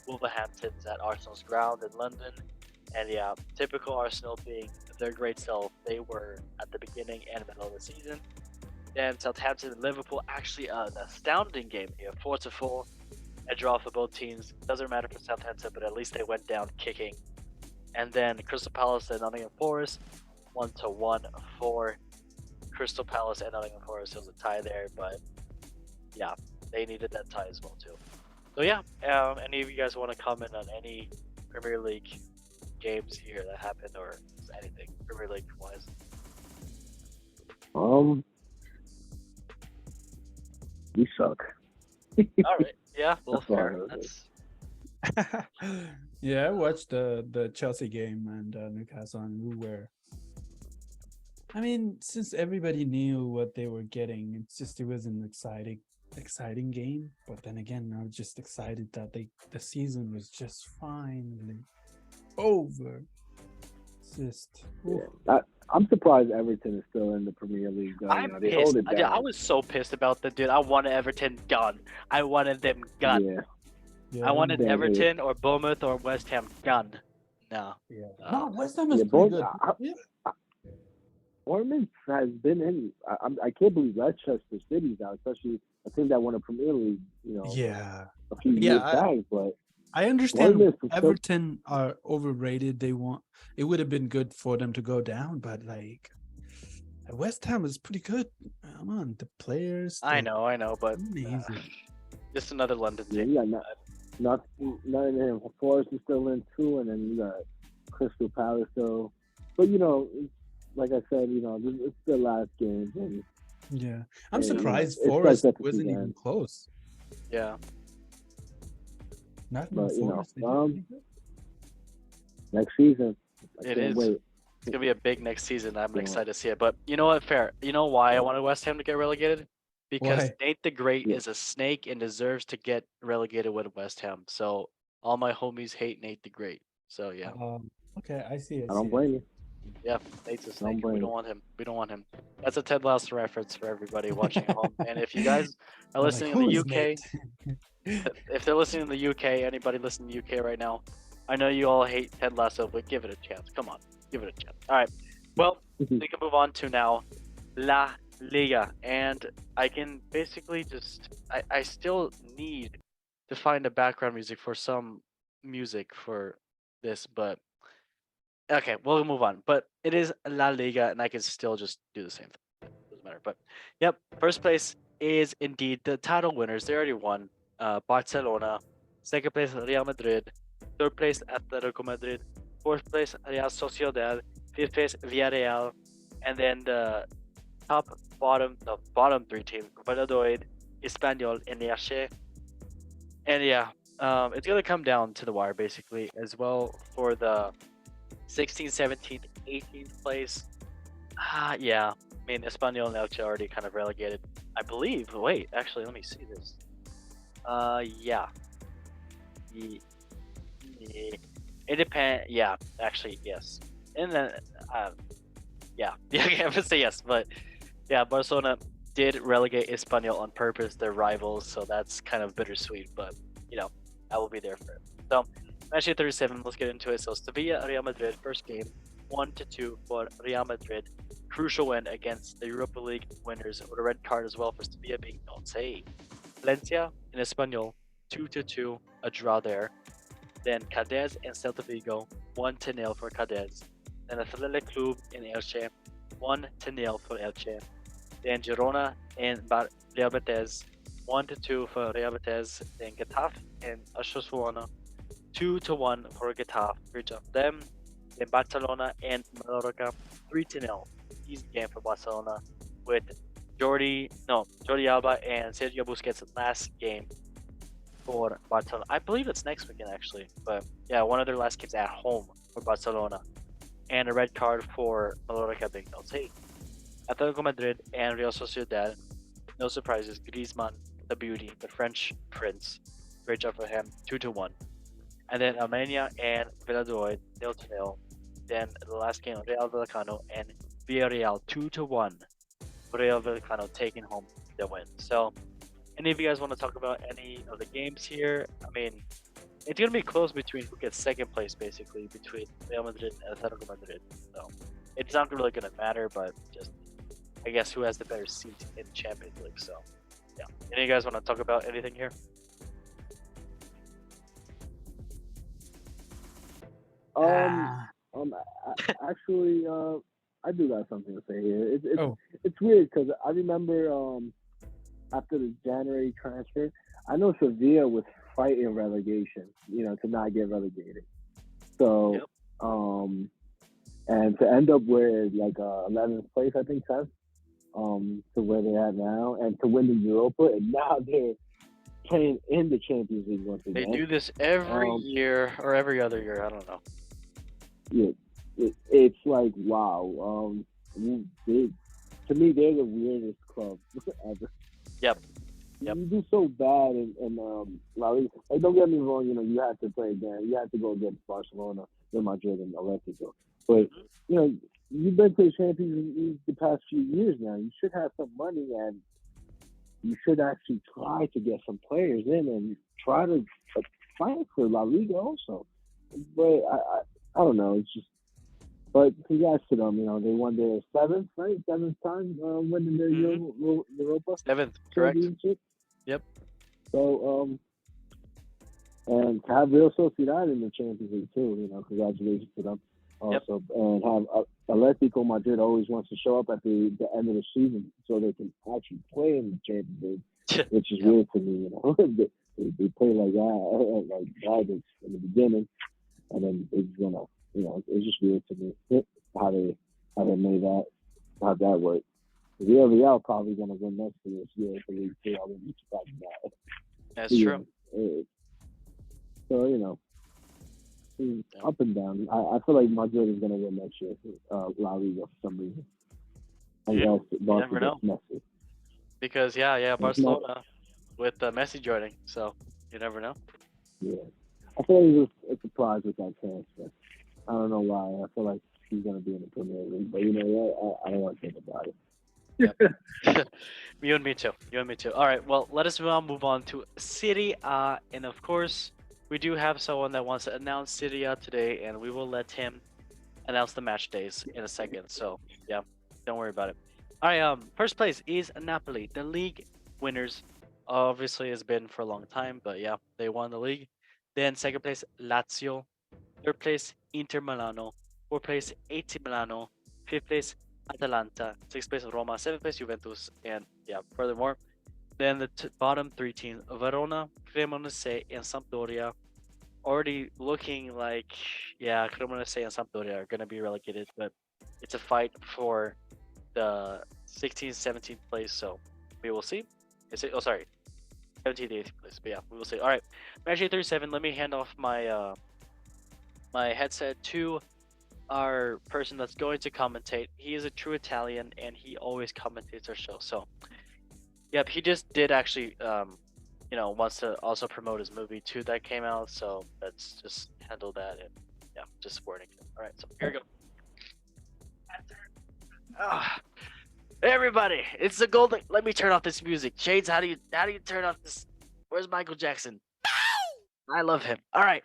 Wolverhampton's at Arsenal's ground in London. And yeah, typical Arsenal being their great self, they were at the beginning and middle of the season. Then Southampton and Liverpool, actually an astounding game here, 4-4, a draw for both teams. Doesn't matter for Southampton, but at least they went down kicking. And then Crystal Palace and Nottingham Forest, 1-1 for Crystal Palace and Nottingham Forest. It was a tie there, but yeah, they needed that tie as well too. So yeah, any of you guys want to comment on any Premier League games here that happened, or anything Premier League wise? We suck. All right, yeah, well, That's all fair. I was That's Yeah, I watched the Chelsea game and Newcastle, and we were. I mean, since everybody knew what they were getting, it was an exciting game. But then again, I was just excited that the season was just finally over. It's just. Yeah. I'm surprised Everton is still in the Premier League. Though. I'm They pissed. hold it down. I was so pissed about that, dude. I wanted Everton gone. I wanted them gone. Yeah. I wanted Yeah, Everton or Bournemouth or West Ham gone. No. Yeah. Uh, No, West Ham is Yeah, pretty both- good. Bournemouth has been in. I can't believe Leicester City's out, especially a team that won a Premier League. Yeah. A few Yeah, years back. But I understand Bournemouth is still- Everton are overrated. It would have been good for them to go down, but West Ham is pretty good. Come on, the players. I know, but Amazing. just another London yeah, team. you got Nottingham Forest is still in too, and then you got Crystal Palace. So but like I said, it's the last game, Yeah, I'm and Yeah. surprised it starts Forest at the wasn't season even end. close. Yeah. Nottingham But Forest, they did pretty good. next season, I It can't is. wait. It's gonna be a big next season. I'm So, excited to see it. But you know what? Fair. You know why I wanted West Ham to get relegated? Because Why? Nate the Great yeah, is a snake and deserves to get relegated with West Ham. So all my homies hate Nate the Great. So yeah. Okay, I see, I I don't see. blame you. Yeah, Nate's a I don't snake. We blame don't you. want him. We don't want him. That's a Ted Lasso reference for everybody watching at home. And if you guys are They're like, listening in who the is UK, Nate? if they're listening in the UK, anybody listening in the UK right now, I know you all hate Ted Lasso, but give it a chance. Come on, give it a chance. All right. Well, we can move on to now La Liga, and I can basically just I still need to find a background music for some music for this, but okay, we'll move on. But it is La Liga, and I can still just do the same thing. Doesn't matter. But yep, first place is indeed the title winners. They already won. Barcelona. Second place, Real Madrid. Third place, Atletico Madrid. Fourth place, Real Sociedad. Fifth place, Villarreal. And then the bottom three teams, Valladolid, Espanyol, and Elche. And yeah, it's gonna come down to the wire basically as well for the 16th, 17th, 18th place. Yeah. I mean, Espanyol and Elche already kind of relegated, I believe. Wait, actually, let me see this. Yeah. Ye- ye- It depends. Yeah, actually, yes. And then, yeah, yeah, okay, I'm gonna say yes, but yeah, Barcelona did relegate Espanyol on purpose. They're rivals, so that's kind of bittersweet. But you know, I will be there for it. So, match day 37. Let's get into it. So, Sevilla, Real Madrid, first game, 1-2 for Real Madrid. Crucial win against the Europa League winners with a red card as well for Sevilla being Nonce. Valencia and Espanyol, 2-2, a draw there. Then Cadiz and Celta Vigo, 1-0 for Cadiz. Then Athletic Club in Elche, 1-0 for Elche. Then Girona and Real Betis, 1-2 for Real Betis. Then Getafe and Osasuna, 2-1 for Getafe, for each of them. Then Barcelona and Mallorca, 3-0. Easy game for Barcelona with Jordi Alba and Sergio Busquets last game for Barcelona. I believe it's next weekend actually, but yeah, one of their last games at home for Barcelona, and a red card for Mallorca being no take. Atletico Madrid and Real Sociedad, no surprises. Griezmann, the beauty, the French prince, great job for him, 2-1. And then Armenia and Valladolid, 0-0. Then the last game, Real Vallecano and Villarreal, 2-1. Real Vallecano taking home the win. So, any of you guys want to talk about any of the games here? I mean, it's gonna be close between who gets second place, basically between Real Madrid and Atletico Madrid. So, it's not really gonna matter, but just I guess who has the better seat in Champions League. So, yeah. Any of you guys want to talk about anything here? Ah, Actually, I do got something to say here. oh, It's weird because I remember after the January transfer, I know Sevilla was fighting relegation, to not get relegated. So, Yep. and to end up with like 11th place, I think 10th, to where they're at now, and to win the Europa, and now they're playing in the Champions League once They again. do this every Um, year or every other year. I don't know. Yeah, it's like wow. To me, they're the weirdest club ever. Yep. Yep. You do so bad in La Liga. Like, don't get me wrong. You have to play again. You have to go against Barcelona, Real Madrid, and Atletico. But you've been to the Champions League the past few years now. You should have some money, and you should actually try to get some players in and try to fight for La Liga also. But I don't know. It's just. But congrats to them. They won their seventh time winning their Europa 7th, correct? championship. Yep. So and to have Real Sociedad in the Champions League too. Congratulations to them. Also, and have Atletico Madrid always wants to show up at the end of the season so they can actually play in the Champions League, which is weird to me. They play like that, like garbage in the beginning, and then it's gonna, it's just weird to me. how they made that how that worked. Real probably gonna win next year for League Two. I wouldn't be surprised about it. That's But true. yeah, so Yeah. up and down. I feel like Madrid is gonna win next year. La Liga for some reason. And Yeah, you Barca never know. gets Messi. Because yeah, It's not. Barcelona with Messi joining, so you never know. Yeah, I feel like he was a surprise with that transfer. I don't know why. I feel like he's gonna be in the Premier League, but you know what? I don't want to think about it. Yep. You and me too. You and me too. All right. Well, let us now move on to City A, and of course, we do have someone that wants to announce City A today, and we will let him announce the match days in a second. So yeah, don't worry about it. All right. First place is Napoli, the league winners. Obviously, has been for a long time, but yeah, they won the league. Then second place Lazio, third place Inter Milano, fourth place AC Milano, fifth place Atalanta, sixth place Roma, seventh place Juventus, and yeah, furthermore, then the bottom three teams Verona, Cremonese, and Sampdoria already looking like, yeah, Cremonese and Sampdoria are going to be relegated, but it's a fight for the 16th, 17th place, so we will see. Oh, sorry, 17th, 18th place, but yeah, we will see. All right, match 37. Let me hand off my my headset to our person that's going to commentate. He is a true Italian, and he always commentates our show. So, yep, he just did actually wants to also promote his movie too that came out, so let's just handle that and yeah, just supporting him. All right, so here we go. Ah, everybody, it's the golden. Let me turn off this music. Shades, how do you turn off this? Where's Michael Jackson? I love him. All right.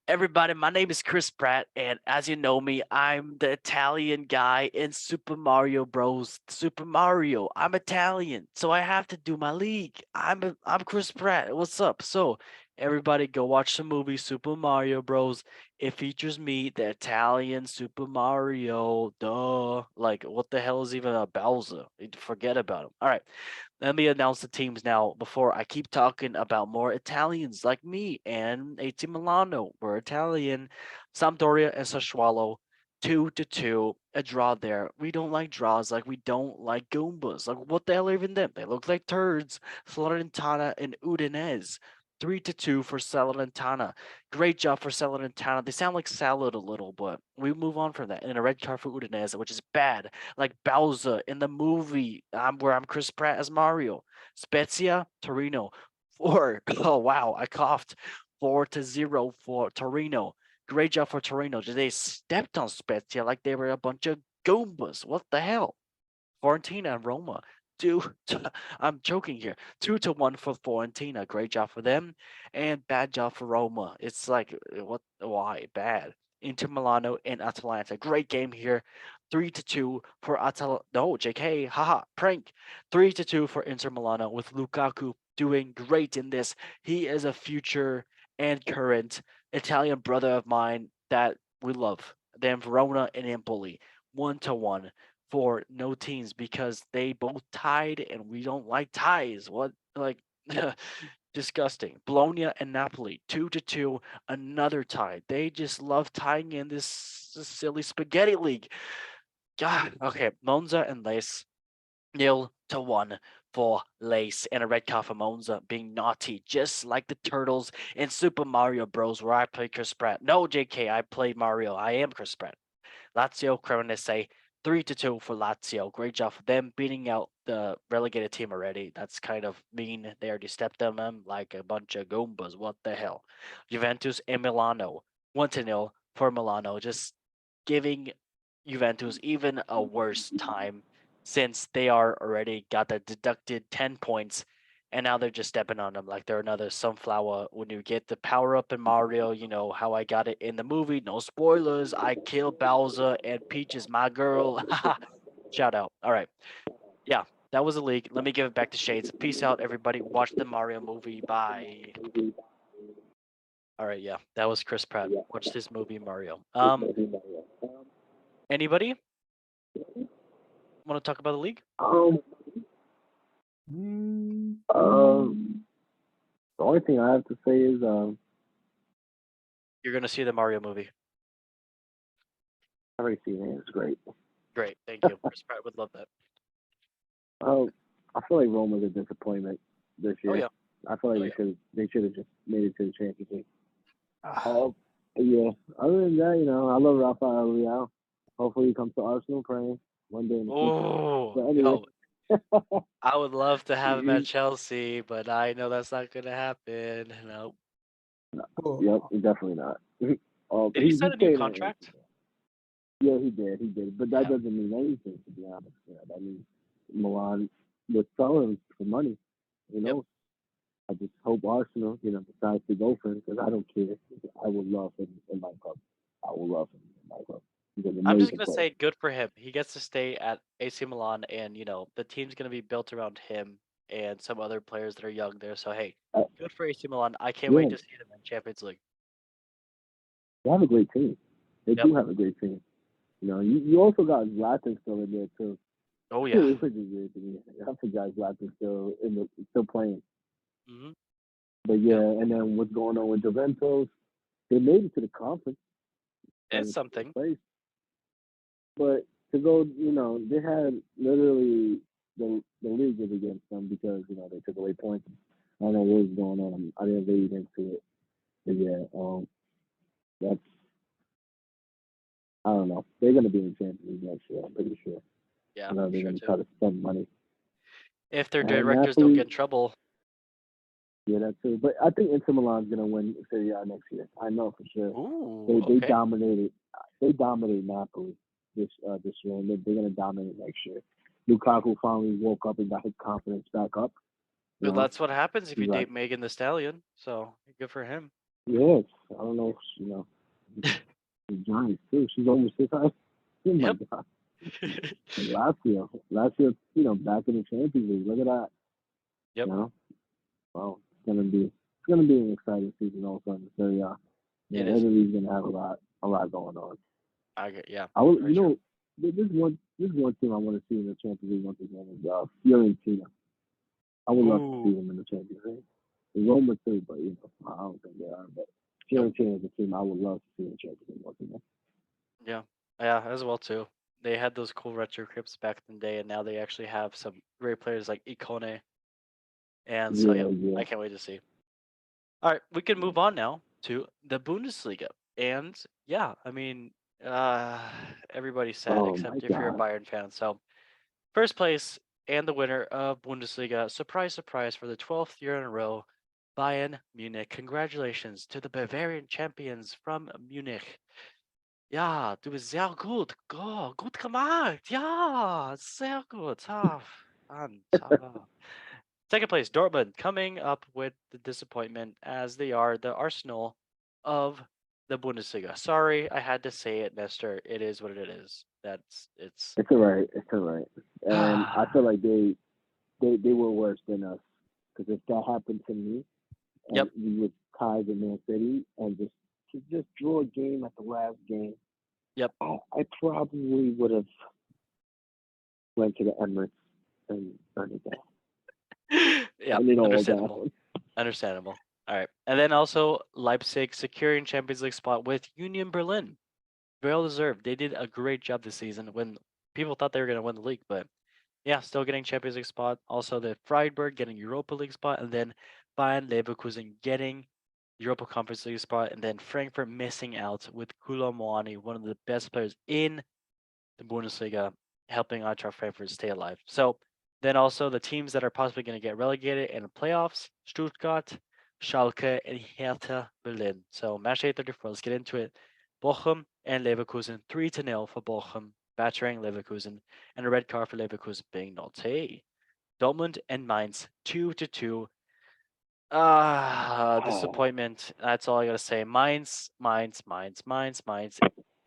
Everybody, my name is Chris Pratt, and as you know me, I'm the Italian guy in Super Mario Bros. Super Mario. I'm Italian, so I have to do my league. I'm Chris Pratt. What's up? So everybody, go watch the movie Super Mario Bros. It features me, the Italian Super Mario. Duh. Like, what the hell is even a Bowser? Forget about him. All right. Let me announce the teams now before I keep talking about more Italians like me and AC Milano. We're Italian. Sampdoria and Sassuolo, 2-2. A draw there. We don't like draws, like we don't like Goombas. Like, what the hell are even them? They look like turds. Salernitana and Udinese. 3-2 for Salernitana. Great job for Salernitana. They sound like salad a little, but we move on from that. And a red card for Udinese, which is bad like Bowser in the movie where I'm Chris Pratt as Mario. Spezia, Torino, 4. Oh, wow, I coughed. 4-0 for Torino. Great job for Torino. They stepped on Spezia like they were a bunch of Goombas. What the hell? Fiorentina and Roma. I'm joking here. 2-1 for Fiorentina. Great job for them, and bad job for Roma. It's like what? Why bad? Inter Milano and Atalanta. Great game here. 3-2 for Atalanta. No, JK. Haha. Prank. 3-2 for Inter Milano with Lukaku doing great in this. He is a future and current Italian brother of mine that we love. Then Verona and Empoli. 1-1 for no teams because they both tied and we don't like ties. What like disgusting. Bologna and Napoli 2-2, another tie. They just love tying in this silly spaghetti league. God. Okay, Monza and Lace 0-1 for Lace and a red card for Monza being naughty, just like the turtles in Super Mario Bros. Where I play Chris Pratt. No, JK, I play Mario. I am Chris Pratt. Lazio Cremonese 3-2 for Lazio. Great job for them beating out the relegated team already. That's kind of mean. They already stepped on them like a bunch of Goombas. What the hell? Juventus and Milano 1-0 for Milano. Just giving Juventus even a worse time since they are already got the deducted 10 points and now they're just stepping on them like they're another sunflower. When you get the power up in Mario, you know how I got it in the movie. No spoilers. I kill Bowser and Peach is my girl. Shout out. All right. Yeah, that was a leak. Let me give it back to Shades. Peace out, everybody. Watch the Mario movie. Bye. All right. Yeah, that was Chris Pratt. Watch this movie, Mario. Anybody want to talk about the league? The only thing I have to say is You're gonna see the Mario movie. already seen it. It's great. Great, thank you. Chris Pratt would love that. I feel like Roma's a disappointment this Oh year. yeah, I feel like oh yeah. they should have just made it to the Champions League. Ah, Yeah. Other than that, I love Rafael Leao. Hopefully he comes to Arsenal praying one day in the future. Oh, But anyway, yo, I would love to have him at he- Chelsea, but I know that's not gonna happen. No. yep, cool. definitely not. Did he sign He a new stayed at AC. contract? Yeah, he did. He did. But that Yeah. doesn't mean anything, to be honest. Yeah, that means Milan would sell him for money. You Yep. know, I just hope Arsenal, decides to go for him because I don't care. I would love him in my club. I would love him in my club. He's an I'm just amazing gonna player. say good for him. He gets to stay at AC Milan, and the team's gonna be built around him and some other players that are young there. So hey, Uh, good for AC Milan. I can't wait yeah, to see them in Champions League. they have a great team. They Yep. do have a great team. You also got Zlatan still in there too. Oh yeah. Which is weird to me. I forgot Zlatan's still playing. Hmm. But yeah, Yep. and then what's going on with Juventus? They made it to the conference It's and something. place, but to go, they had literally the league was against them because they took away points. I don't know what was going on. I didn't read into it, but yeah, that's I don't know. They're gonna be in the Champions League next year. I'm pretty sure. Yeah, I know I'm they're sure gonna too. try to spend money. If their And directors don't get Napoli, in trouble. yeah, that's too. But I think Inter Milan's gonna win Serie A next year. I know for sure. Ooh, They okay. dominated. They dominated Napoli this year, and they're gonna dominate next year. Lukaku finally woke up and got his confidence back up. Well, that's what happens if you He's like, date Megan the Stallion. So good for him. yes, I don't know, the Giants too. She's almost his height. Oh my Yep. god! And last year, back in the Champions League. Look at that. Yep. Well, it's gonna be an exciting season also in the Serie A. It is. Italy's gonna have a lot going on. Yeah. I would, Very true. this one team I want to see in the Champions League once again is Fiorentina. I would love to see Ooh. them in the Champions League. Roma too, but I don't think they are. But Nope. Fiorentina is a team I would love to see in the Champions League once again. Yeah. Yeah, as well too. They had those cool retro crypts back in the day, and now they actually have some great players like Ikone. And so yeah, Yeah. I can't wait to see. All right, we can move on now to the Bundesliga. And yeah, I mean, uh, everybody's sad Oh my except if you're a God. Bayern fan. So first place and the winner of Bundesliga, surprise, surprise, for the 12th year in a row, Bayern Munich. Congratulations to the Bavarian champions from Munich. Ja, du bist sehr gut. Oh, gut gemacht. Ja, sehr gut. Ah, Mann, Second place, Dortmund, coming up with the disappointment as they are the Arsenal of the Bundesliga. Sorry, I had to say it, Nestor. It is what it is. It's. It's alright. It's alright. And I feel like they were worse than us because if that happened to me and Yep. we would tie with Man City and just draw a game at the last game, Yep. I probably would have went to the Emirates and turned it down. Yeah, I mean, all understandable. that. Understandable. All right. And then also Leipzig securing Champions League spot with Union Berlin. Well deserved. They did a great job this season when people thought they were going to win the league, but yeah, still getting Champions League spot. Also the Freiburg getting Europa League spot, and then Bayern Leverkusen getting Europa Conference League spot, and then Frankfurt missing out with Kula Moani, one of the best players in the Bundesliga, helping Eintracht Frankfurt stay alive. So then also the teams that are possibly going to get relegated in the playoffs: Stuttgart, Schalke, and Hertha Berlin. So match day 34. Let's get into it. Bochum and Leverkusen 3-0 for Bochum, battering Leverkusen, and a red card for Leverkusen being naughty. Dortmund and Mainz 2-2. Disappointment. That's all I gotta say. Mainz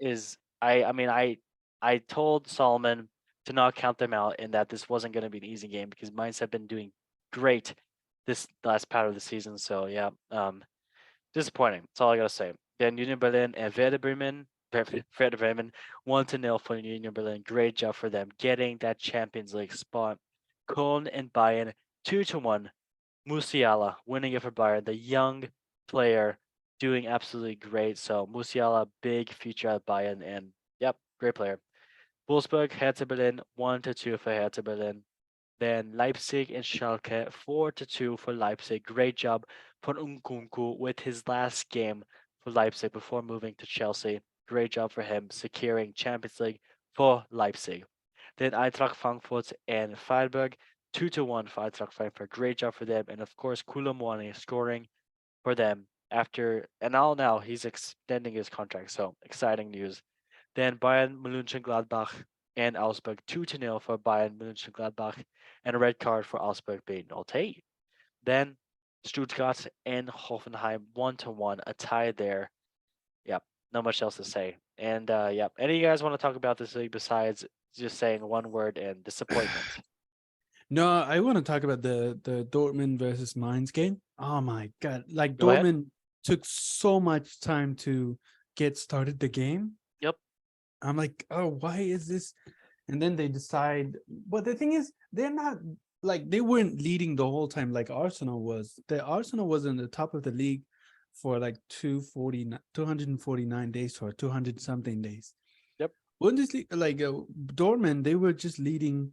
is. I mean, I told Solomon to not count them out and that this wasn't gonna be an easy game because Mainz have been doing great this last part of the season. So yeah, disappointing. That's all I gotta say. Then Union Berlin and Werder Bremen. Werder Bremen 1-0 for Union Berlin. Great job for them getting that Champions League spot. Köln and Bayern 2-1. Musiala winning it for Bayern, the young player doing absolutely great. So Musiala, big future at Bayern, and yep, great player. Wolfsburg, Hertha Berlin, 1-2 for Hertha Berlin. Then Leipzig and Schalke, 4-2 for Leipzig. Great job for Nkunku with his last game for Leipzig before moving to Chelsea. Great job for him securing Champions League for Leipzig. Then Eintracht Frankfurt and Freiburg, 2-1 for Eintracht Frankfurt. Great job for them. And of course, Koulibaly scoring for them after, and now he's extending his contract. So exciting news. Then Bayern Mönchengladbach and Augsburg, 2-0 for Bayern Mönchengladbach, and a red card for Augsburg being okay. Then Stuttgart and Hoffenheim, 1-1, a tie there. Yep, not much else to say. And yep, any of you guys want to talk about this league besides just saying one word and disappointment? No, I want to talk about the Dortmund versus Mainz game. Oh my god! Like Go ahead. Dortmund took so much time to get started the game. Yep. I'm like, oh, why is this? And then they decide. But the thing is, they're not like they weren't leading the whole time like Arsenal was. The Arsenal was in the top of the league for like 249 days or 200 something days. Yep. Bundesliga, like Dortmund, they were just leading.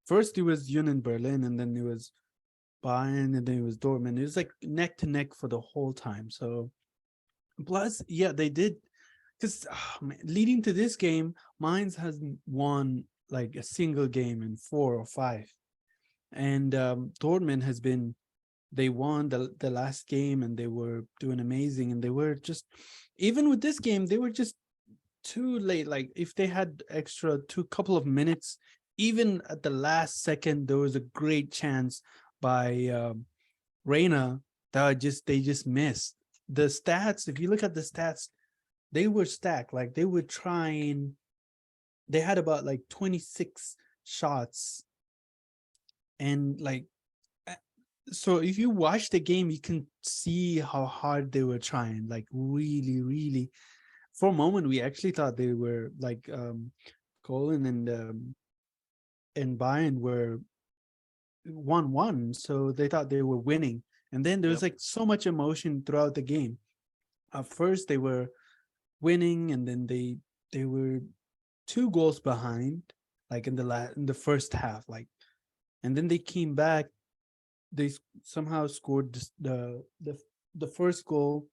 First, it was Union Berlin, and then it was Bayern, and then it was Dortmund. It was like neck to neck for the whole time. So, plus, yeah, they did because leading to this game, Mainz hasn't won like a single game in 4 or 5, and Dortmund has been. They won the last game, and they were doing amazing, and they were just even with this game, they were just too late. Like if they had extra couple of minutes, even at the last second, there was a great chance by Reina that they just missed. The stats, if you look at the stats, they were stacked. Like they were trying. They had about like 26 shots, and like so if you watch the game, you can see how hard they were trying. Like really, really. For a moment, we actually thought they were like Colin and Bayern were 1-1, so they thought they were winning. And then there was Yep. like so much emotion throughout the game. At first, they were winning, and then they were 2 goals behind, like in the first half, like, and then they came back. They somehow scored the first goal.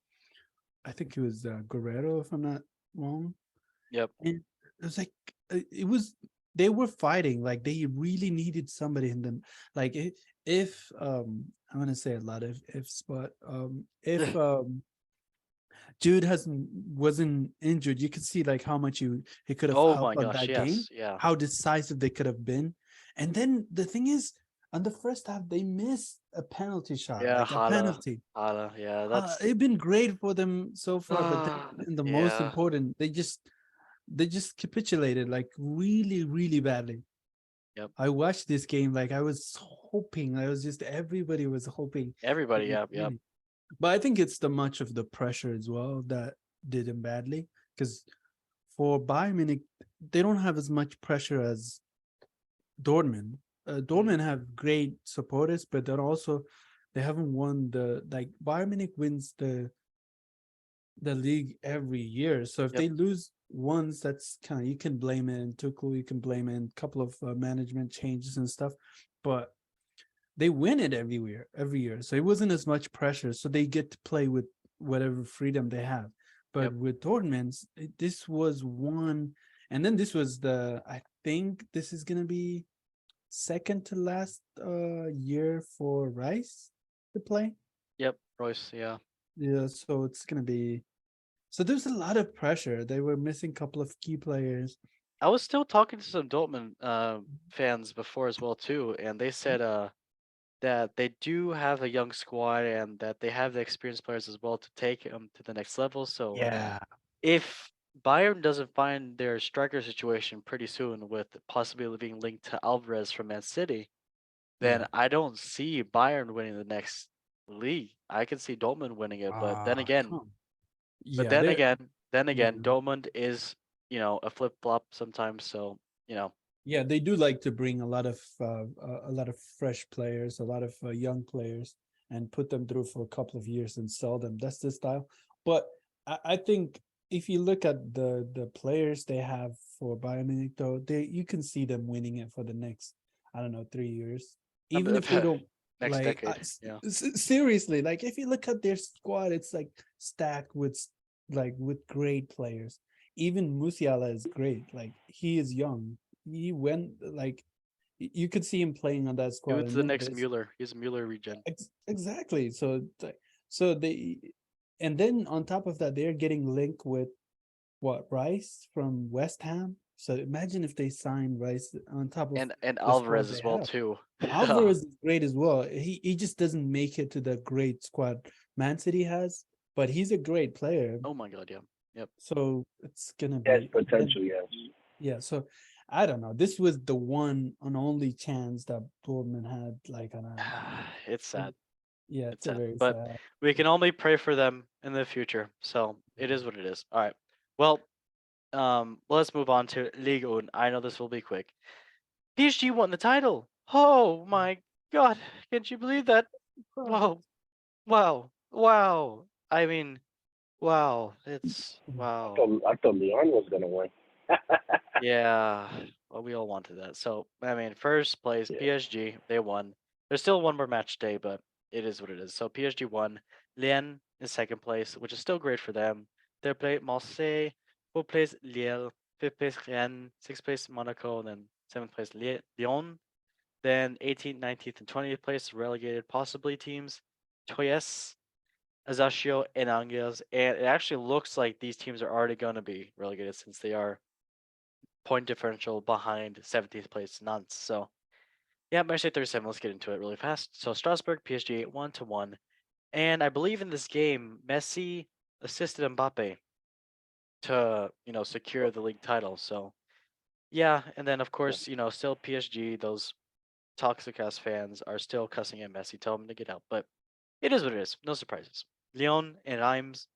I think it was Guerrero, if I'm not wrong. Yep. And it was like it was they were fighting, like they really needed somebody in them. Like if I'm gonna say a lot of ifs, but if Jude wasn't injured, you could see like how much he could have Oh my helped on gosh, that game, yes, yeah. how decisive they could have been. And then the thing is, on the first half, they missed a penalty shot, Yeah, like a penalty. Yeah, that's It's been great for them so far, but then in the most yeah. important, they just capitulated like really, really badly. Yep. I watched this game like I was hoping. I was just everybody was hoping. Everybody, they would yep. win. But I think it's the much of the pressure as well that did him badly. Because for Bayern Munich, they don't have as much pressure as Dortmund. Dortmund have great supporters, but they're also they haven't won the like Bayern Munich wins the league every year. So if Yep. they lose once, that's kind of you can blame it in Tuchel, you can blame it in a couple of management changes and stuff, but they win it every year. So it wasn't as much pressure. So they get to play with whatever freedom they have. But Yep. with Dortmund, this was one, and then this was I think this is gonna be second to last year for Rice to play. Yep, Royce, yeah. Yeah, so it's gonna be. So there's a lot of pressure. They were missing a couple of key players. I was still talking to some Dortmund fans before as well too, and they said that they do have a young squad and that they have the experienced players as well to take them to the next level. So Yeah. if Bayern doesn't find their striker situation pretty soon, with possibly being linked to Alvarez from Man City, then Yeah. I don't see Bayern winning the next league. I can see Dortmund winning it, but then again, Come. Yeah, they're yeah. Dortmund is, a flip flop sometimes. So, Yeah, they do like to bring a lot of fresh players, a lot of young players, and put them through for a couple of years and sell them. That's the style. But I think if you look at the players they have for Bayern Munich, though, you can see them winning it for the next, I don't know, 3 years. Even if they don't Next like decade. Yeah. seriously, like if you look at their squad, it's like stacked with like with great players. Even Musiala is great. Like he is young. He went like you could see him playing on that He squad, was and the then next this Mueller. He's a Mueller regen. exactly. So they, and then on top of that, they're getting linked with what, Rice from West Ham. So imagine if they sign Rice on top of And the squad Alvarez they as well have. too. Alvarez is great as well. He just doesn't make it to the great squad Man City has, but he's a great player. Oh my god, yeah. Yep. So it's gonna Yes, be potential, yes. yeah. So I don't know. This was the one and only chance that Dortmund had. Like, on a, It's sad. yeah, It's it's a sad. very But sad. we can only pray for them in the future. So it is what it is. All right. Well, let's move on to Liga 1. I know this will be quick. PSG won the title. Oh my god. Can't you believe that? Wow. Wow. Wow. I mean, wow. It's wow. I thought Leon was gonna win. Yeah. Well, we all wanted that. So, I mean, first place, Yeah. PSG, they won. There's still one more match day, but it is what it is. So PSG won. Lyon in second place, which is still great for them. Third place, Marseille. Fourth place, Lille. Fifth place, Rennes. Sixth place, Monaco. And then seventh place, Lyon. Then 18th, 19th, and 20th place, relegated possibly teams. Troyes, Ajaccio, and Angers. And it actually looks like these teams are already going to be relegated since they are point differential behind 17th place Nantes. So, yeah, Marseille 37. Let's get into it really fast. So, Strasbourg, PSG 1-1. And I believe in this game, Messi assisted Mbappe to, secure the league title. So, yeah. And then, of course, still PSG, those toxic ass fans are still cussing at Messi, tell him to get out. But it is what it is. No surprises. Lyon and Reims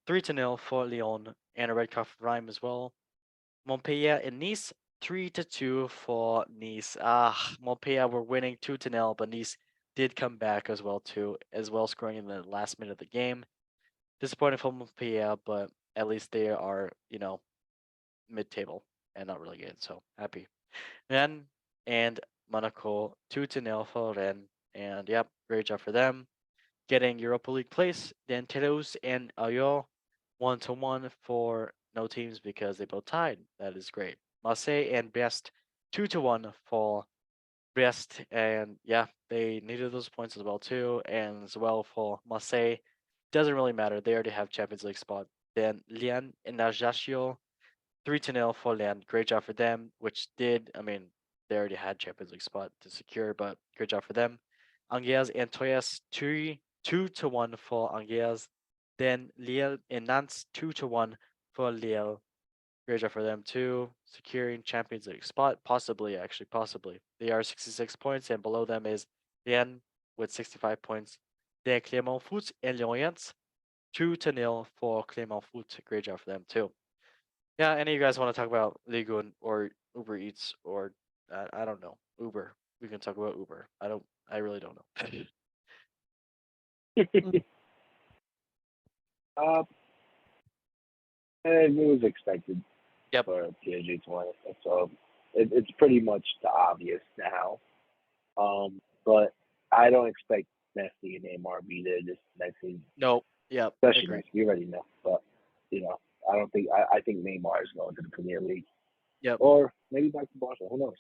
3-0 for Lyon, and a red card for Reims as well. Montpellier and Nice 3-2 for Nice. Montpellier were winning 2-0, but Nice did come back as well too, as well scoring in the last minute of the game. Disappointing for Montpellier, but at least they are, mid-table and not relegated, so happy. Rennes and Monaco 2-0 for Rennes, and yep, great job for them getting Europa League place. Then Toulouse and Ayo 1-1 for no teams because they both tied. That is great. Marseille and Brest 2-1 for Brest, and yeah, they needed those points as well too. And as well for Marseille, doesn't really matter. They already have Champions League spot. Then Lyon and Ajaccio 3-0 for Lyon. Great job for them, which did, I mean, they already had Champions League spot to secure, but great job for them. Angers and Troyes 2-1 for Angers. Then Lille and Nantes 2-1 for Lille. Great job for them too, securing Champions League spot, possibly actually, possibly. They are 66 points, and below them is Lyon with 65 points. Then Clermont Foot and Lorient 2-0 for Clermont Foot. Great job for them too. Yeah, any of you guys want to talk about Liga or Uber Eats or I don't know, Uber? We can talk about Uber. I really don't know. uh, and it was expected Yep. for PSG to win. So it's pretty much the obvious now. But I don't expect Messi and Neymar to be there this next season, No. Yep. especially Agreed. Messi. We already know, but I don't think I think Neymar is going to the Premier League Yep. or maybe back to Barcelona. Who knows?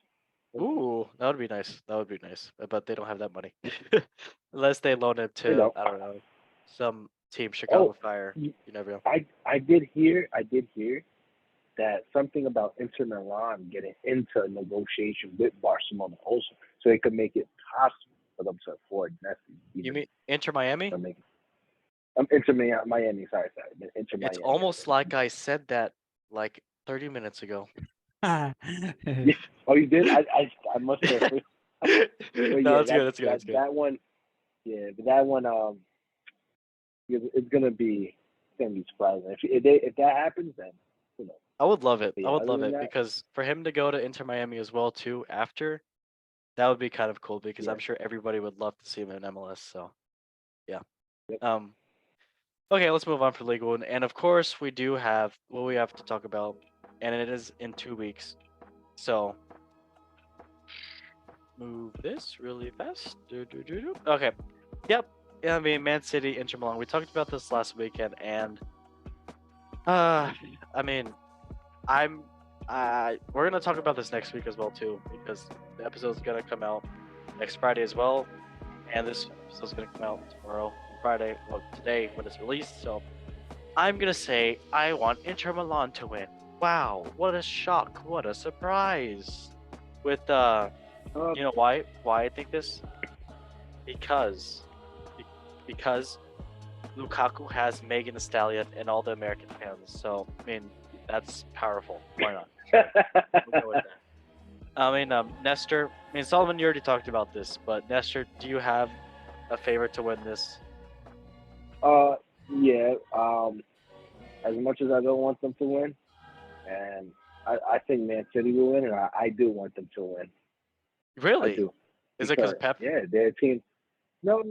Ooh, that would be nice. That would be nice. But they don't have that money, unless they loan it You to know. I don't know some team, Oh, Chicago Fire. You never know. I did hear that something about Inter Milan getting into a negotiation with Barcelona also, so it could make it possible for them to afford Messi. You Even mean Inter Miami? to make Inter Miami. Sorry, Inter It's Miami. almost like I said that like 30 minutes ago. Yeah. Oh, you did? I must have. But No, yeah, it's good. It's good. It's good. that one. Yeah, but that one. It's gonna be surprising if that happens. Then you know. I would love it. But I yeah, would other love than it that, because for him to go to Inter Miami as well too after, that would be kind of cool because yeah. I'm sure everybody would love to see him in MLS. So yeah. Yep. Um. Okay, let's move on for League One. And of course, we do have what we have to talk about, and it is in 2 weeks. So move this really fast. Okay. Yep. Yeah, I mean, Man City, Inter Milan. We talked about this last weekend, and uh, I mean, I'm we're gonna talk about this next week as well too, because the episode's gonna come out next Friday as well, and this episode's gonna come out tomorrow, Friday, well today when it's released. So I'm gonna say I want Inter Milan to win. Wow, what a shock! What a surprise! With Uh, you know why? Why I think this? Because because Lukaku has Megan Thee Stallion and all the American fans. So I mean, that's powerful. Why not? We'll go with that. I mean, Nestor. I mean, Solomon, you already talked about this, but Nestor, do you have a favorite to win this? uh, yeah. As much as I don't want them to win, and I think Man City will win, and I do want them to win. I Really? do Is it because because Pep? yeah, their team. No,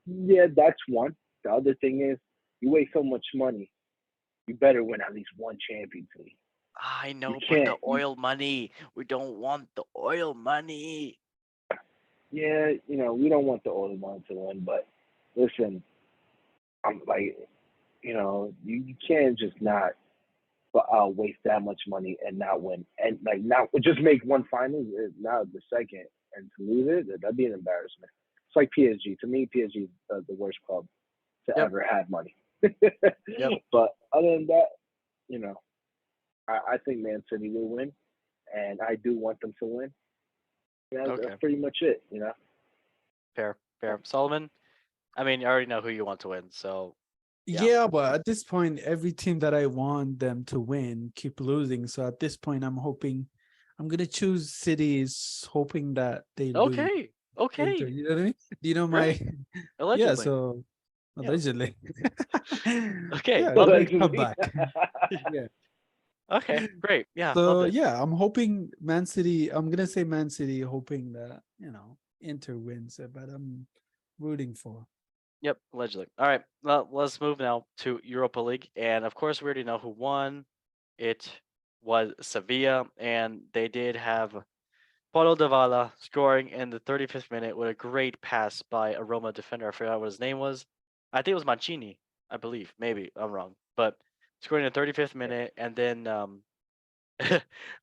yeah, that's one. The other thing is, you waste so much money, you better win at least one Champions League. I You know, but the can't. oil money. We don't want the oil money. Yeah, we don't want the older one to win, but listen, I'm like, you can't just not waste that much money and not win, and like not just make one final, now the second, and to lose it, that'd be an embarrassment. It's like PSG. To me, PSG is the worst club to Yep. ever have money. Yep. But other than that, you know, I think Man City will win, and I do want them to win. Yeah, Okay. that's pretty much it. Fair. Fair. Solomon. I mean, you already know who you want to win, so yeah. Yeah, but at this point, every team that I want them to win keep losing. So at this point, I'm gonna choose cities, hoping that they lose. Okay. Inter, Okay. you know what I mean? Do you know my? Great. Yeah, Allegedly. so Yeah. allegedly. Okay. Yeah, Love it. great Allegedly. comeback. Yeah. Okay. Great. Yeah. Loved So it. yeah, I'm hoping Man City. I'm gonna say Man City, hoping that Inter wins it, but I'm rooting for. Yep. Allegedly. All right. Well, let's move now to Europa League, and of course, we already know who won. It was Sevilla, and they did have Paulo Dybala scoring in the 35th minute with a great pass by a Roma defender. I forgot what his name was. I think it was Mancini, I believe. Maybe I'm wrong, but scoring in the 35th minute, and then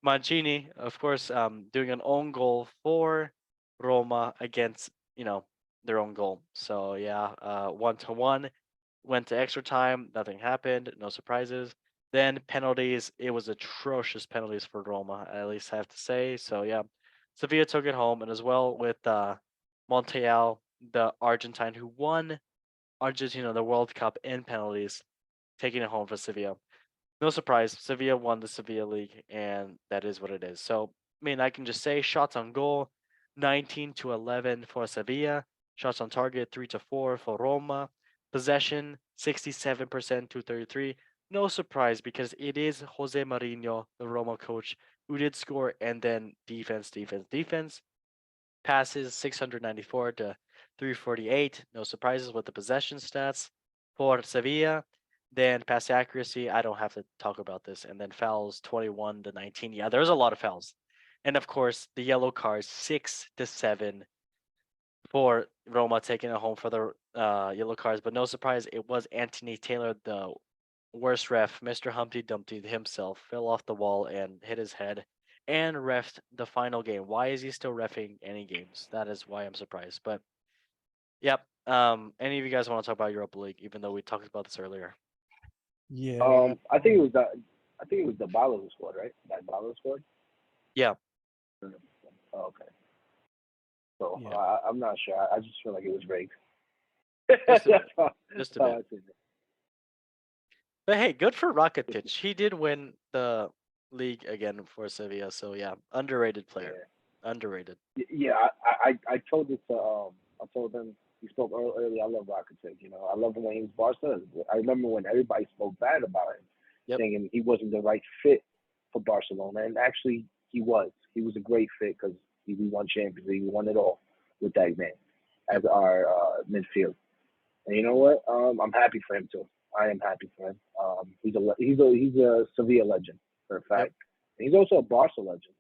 Mancini, of course, doing an own goal for Roma against their own goal. So yeah, 1-1, went to extra time. Nothing happened. No surprises. Then penalties. It was atrocious penalties for Roma. I at least have to say. So yeah, Sevilla took it home, and as well with Montiel, the Argentine who won Argentina the World Cup in penalties, taking it home for Sevilla. No surprise, Sevilla won the Sevilla League, and that is what it is. So, I mean, I can just say shots on goal, 19-11 for Sevilla. Shots on target, 3-4 for Roma. Possession, 67% to 33. No surprise because it is Jose Mourinho, the Roma coach, who did score, and then defense, defense, defense. Passes 694 to 348. No surprises with the possession stats for Sevilla. Then pass accuracy, I don't have to talk about this. And then fouls 21 to 19. Yeah, there's a lot of fouls. And of course, the yellow cards 6-7 for Roma taking it home for the yellow cards. But no surprise, it was Anthony Taylor, the worst ref, Mr. Humpty Dumpty himself, fell off the wall and hit his head and refed the final game. Why is he still refing any games? That is why I'm surprised. But yep. Any of you guys want to talk about Europa League, even though we talked about this earlier? Yeah, I think it was the Balo who scored, right? That Balo scored. Yeah. Oh, okay. So yeah. I'm not sure. I just feel like it was rigged. Just a bit. That's Just a all bit. I think. But hey, good for Rakitic. He did win the league again for Sevilla. So yeah, underrated player. Yeah. Underrated. Yeah, I told this to I told him he spoke earlier. I love Rakitic. I love him when he was Barca. I remember when everybody spoke bad about him, Yep. thinking he wasn't the right fit for Barcelona, and actually he was. He was a great fit because we won Champions League. We won it all with that man as Yep. our midfield. And you know what? I'm happy for him too. I am happy for him. He's a Sevilla legend for a Yep. fact. He's also a Barca legend.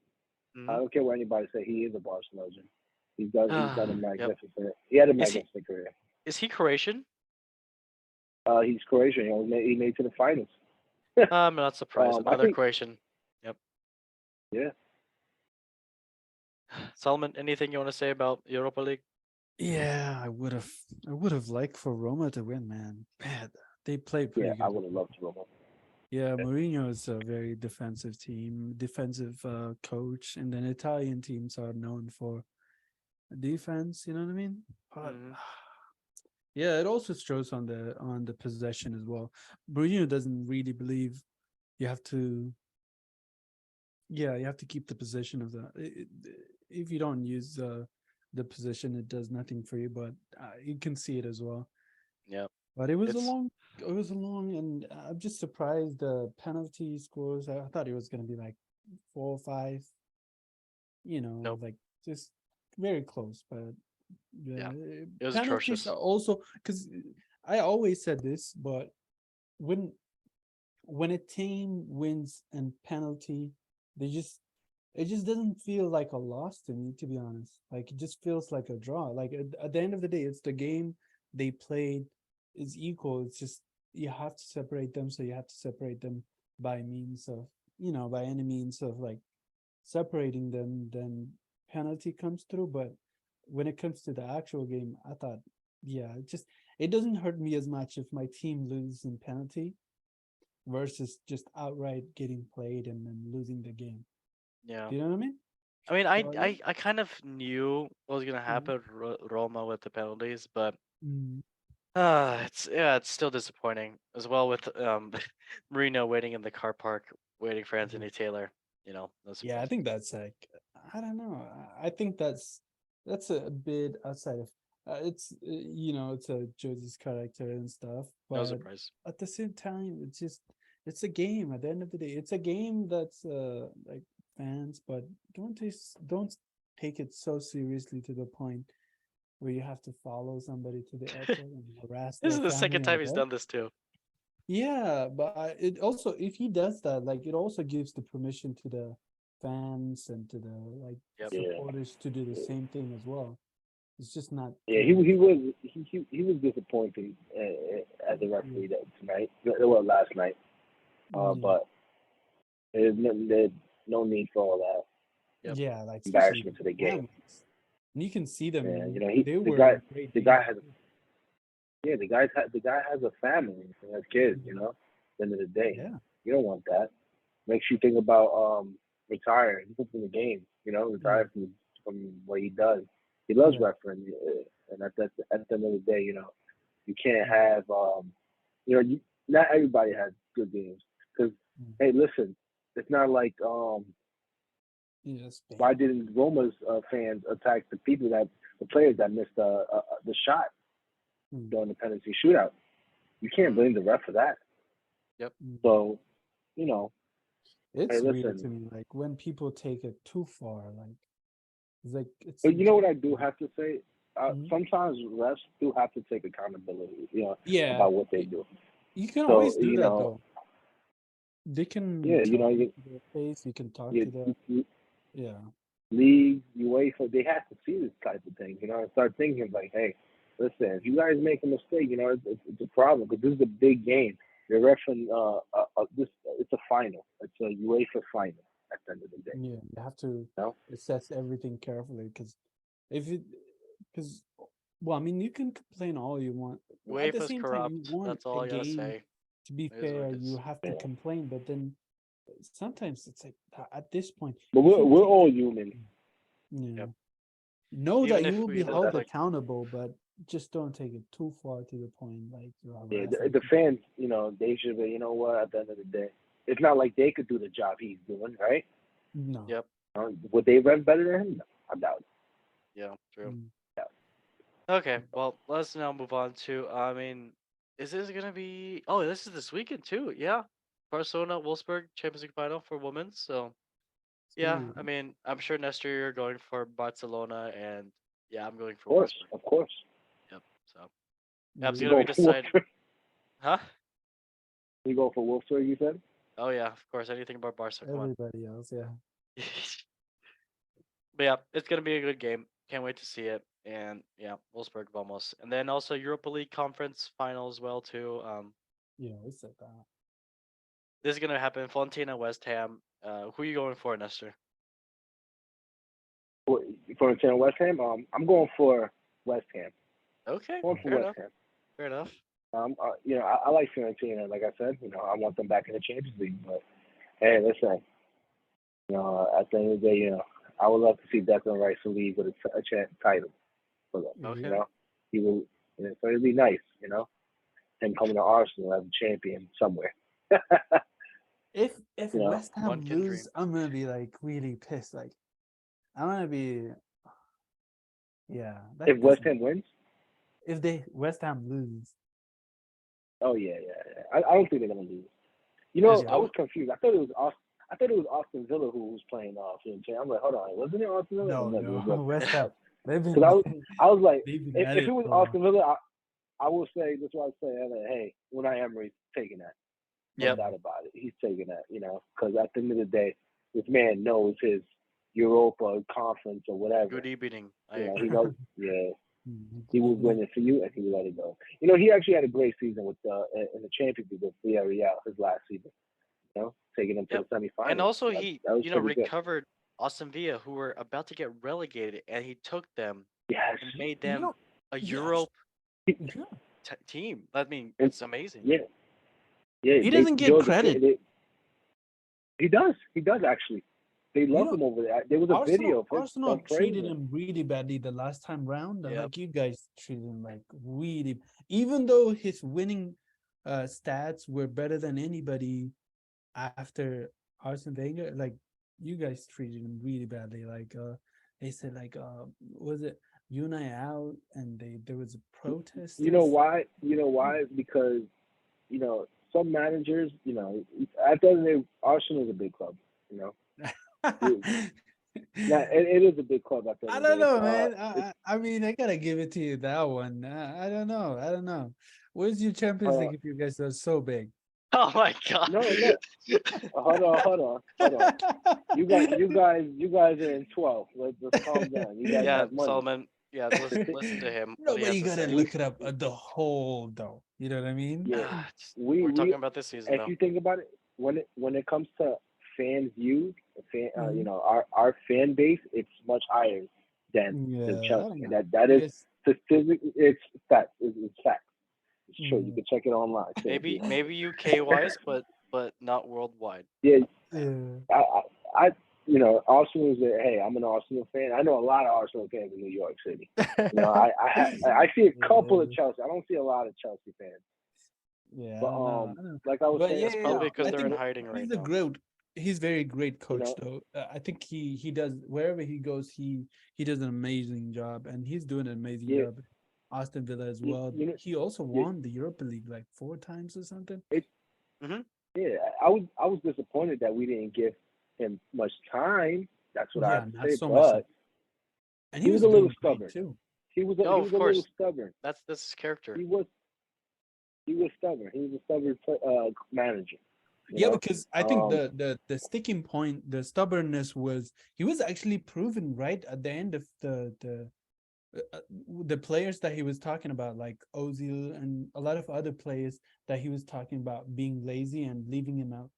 I Hmm. don't care what anybody say. He is a Barca legend. He's done a Yep. magnificent. He had a Is he magnificent career. is he Croatian? He's Croatian. He made to the finals. I'm not surprised. I Another think Croatian. Yep. yeah. Solomon, anything you want to say about Europa League? Yeah, I would have liked for Roma to win, man. Man, they played Yeah, pretty I good. would have loved Roma. Yeah, Mourinho is a very defensive team, defensive coach, and then Italian teams are known for defense. You know what I mean? But Hmm. yeah, it also shows on the possession as well. Mourinho doesn't really believe you have to. Yeah, you have to keep the possession of if you don't use the position, it does nothing for you. But you can see it as well. Yep. But It's it was a long, and I'm just surprised the penalty scores. I thought it was going to be like 4 or 5. nope. Like just very close. But Yeah. yeah, It was penalties atrocious. are also because I always said this, but when when a team wins and penalty, they just it just doesn't feel like a loss to me, to be honest. Like it just feels like a draw. Like at the end of the day, it's the game they played is equal. It's just you have to separate them, so you have to separate them by means of by any means of like separating them. Then penalty comes through. But when it comes to the actual game, I thought, yeah, it doesn't hurt me as much if my team loses in penalty versus just outright getting played and then losing the game. Yeah. Do you know what I mean? I mean, I So yeah. I I kind of knew what was gonna Mhm. happen with Roma with the penalties, but Mm, it's still disappointing as well with Marino waiting in the car park waiting for mhm. Anthony Taylor. No Yeah, I surprise. think that's like I don't know. I think that's a bit outside of it's a Josie's character and stuff, No but surprise. at the same time, it's a game. At the end of the day, it's a game that's like fans, but don't take it so seriously to the point where you have to follow somebody to the airport and harass This their is the family second on time he's there. done this too. Yeah, but it also if he does that, like it also gives the permission to the fans and to the like Yep. Yeah, supporters to do the same thing as well. It's just not yeah. He cool. he was he was disappointing as a Yeah, referee tonight. Well, last night. yeah, But there's no need for all that Yep. yeah, like especially embarrassment the to the game. families. And you can see And them; he they were in great the guy danger has too. the guy has a family and has kids. Mhm. At the end of the day, Yeah, you don't want that. Makes you think about retiring from the game. yeah, Retire from what he does. He loves yeah, refereeing, and at the end of the day, you can't mm, have not everybody has good games because mm. hey, listen, it's not like Yeah, why Spain. didn't Roma's fans attack the players that missed the shot Mm, during the penalty shootout? You can't Hmm. blame the ref for that. Yep. mm. So you know, hey, It's weird to listen. me, like when people take it too far. Like it's But you know what just I do have to say? Mhm. Sometimes refs do have to take accountability, Yeah, about what they do. you can So always do that though. They can yeah, tell them to their face. You can talk to them. you Yeah, league, UEFA, they have to see this type of thing, and start thinking like, hey, listen, if you guys make a mistake, it's a problem because this is a big game. You're refereeing this. It's a final. It's a UEFA final at the end of the day. yeah. You have to You know? assess everything carefully because if it, because, well, I mean, you can complain all you want. At the UEFA's same time, you corrupt. want That's a all I gotta game say. to be It is what fair. it You is. have to Yeah. complain, but then sometimes it's like at this point, But if we're you we're take all it, human. yeah, Yep. know that Even you if will we be look held That's like accountable, but just don't take it too far to the point like you're yeah. harassing The people. fans, they should be. You know what? At the end of the day, it's not like they could do the job he's doing, right? No. yep. Would they run better than him? No, I doubt it. Yeah. True. Mm. Doubt Okay. Well, let's now move on to. I mean, is this gonna be? Oh, this is this weekend too. Yeah. Barcelona Wolfsburg Champions League final for women. So yeah. Ooh, I mean, I'm sure next year you're going for Barcelona, and yeah, I'm going for Of course, Wolfsburg. of course. Yep. So yeah, it's yeah. You gonna be go decided. for Huh? We go for Wolfsburg, you said? Oh yeah, of course. Anything but Barca. Come on. Everybody else, yeah. But yeah, it's gonna be a good game. Can't wait to see it. And yeah, Wolfsburg Vamos. And then also Europa League conference final as well too. Yeah, we said that. This is gonna happen. Fiorentina, West Ham. Who are you going for, Nestor? For West Ham, I'm going for West Ham. Okay, Going for fair West enough. Ham. Fair enough. I like Fiorentina. Like I said, I want them back in the Champions League. But hey, listen, at the end of the day, I would love to see Declan Rice leave with a title for them. Okay. He will. So it'd be nice, him coming to Arsenal as a champion somewhere. If West one Ham can dream. lose, I'm gonna be like really pissed. Like I'm gonna be, yeah. If West Ham wins, if West Ham lose, oh yeah. I don't think they're gonna lose. I was confused. I thought it was Austin Villa who was playing Fiorentina. I'm like, hold on, wasn't it Austin Villa? no, West Ham. Because I was like, they've been if at it was for- Austin Villa, I will say this is what I say. I'm like, hey, Unai Emery's taking that. No Yep. doubt about it. He's taking that, because at the end of the day, this man knows his Europa conference or whatever. Good evening. He knows, yeah. He will win it for you, and he will let it go. He actually had a great season with in the Champions League with Villarreal his last season. Taking them to the semifinals. And also that he, was pretty good. recovered Aston Villa, who were about to get relegated, and he took them Yes. and made them a yes. Euro Yeah. team. I mean, And- it's amazing. Yeah. Yeah. He doesn't get credit. He does. He does actually. They love him over there. There was a video of him. Arsenal treated him really badly the last time round. Yep. Like you guys treated him like really, even though his winning stats were better than anybody after Arsene Wenger. Like you guys treated him really badly. Like they said was it Unai out and there was a protest. You know why? Because some managers, at the end of the day, Arsenal is a big club. Yeah, it is a big club. At the end I of the don't day. know, man. I mean, I gotta give it to you that one. I don't know. Where's your Champions League if you guys are so big? Oh my god. No. Hold on. You guys are in 12. Let's calm down. You guys Yeah, have money. Solomon. Yeah, listen to him. No, what he but has you to gotta say. look it up the whole though. You know what I mean? Yeah. We're talking about this season If though. you think about it, when it comes to fan view, Mhm. our fan base, it's much higher than Yeah, Chelsea, I and know. that is Yes. statistic. It's fact. It's fact. It's true. You Mhm. can check it online. So, Maybe UK wise, but not worldwide. yeah. Yeah. I Arsenal is hey, I'm an Arsenal fan. I know a lot of Arsenal fans in New York City. I see a couple of Chelsea. I don't see a lot of Chelsea fans. Yeah, But I know. like I was But saying, yeah, It's probably because I they're in think hiding right he's a now. he's very great coach know? though. I think he does wherever he goes, he does an amazing job, and he's doing an amazing Yeah. job. Aston Villa as You- well. you know- He also won the Europa League like 4 times or something. Yeah, I was disappointed that we didn't give him much time. That's what I Yeah, have to not say. so much. But And he was a little doing great stubborn. too. he was Oh, he of was a course. little stubborn. That's his character. He was stubborn. He was a stubborn manager. Yeah, because I think Um, the sticking point, the stubbornness was he was actually proven right at the end of the players that he was talking about, like Ozil and a lot of other players that he was talking about being lazy and leaving them out.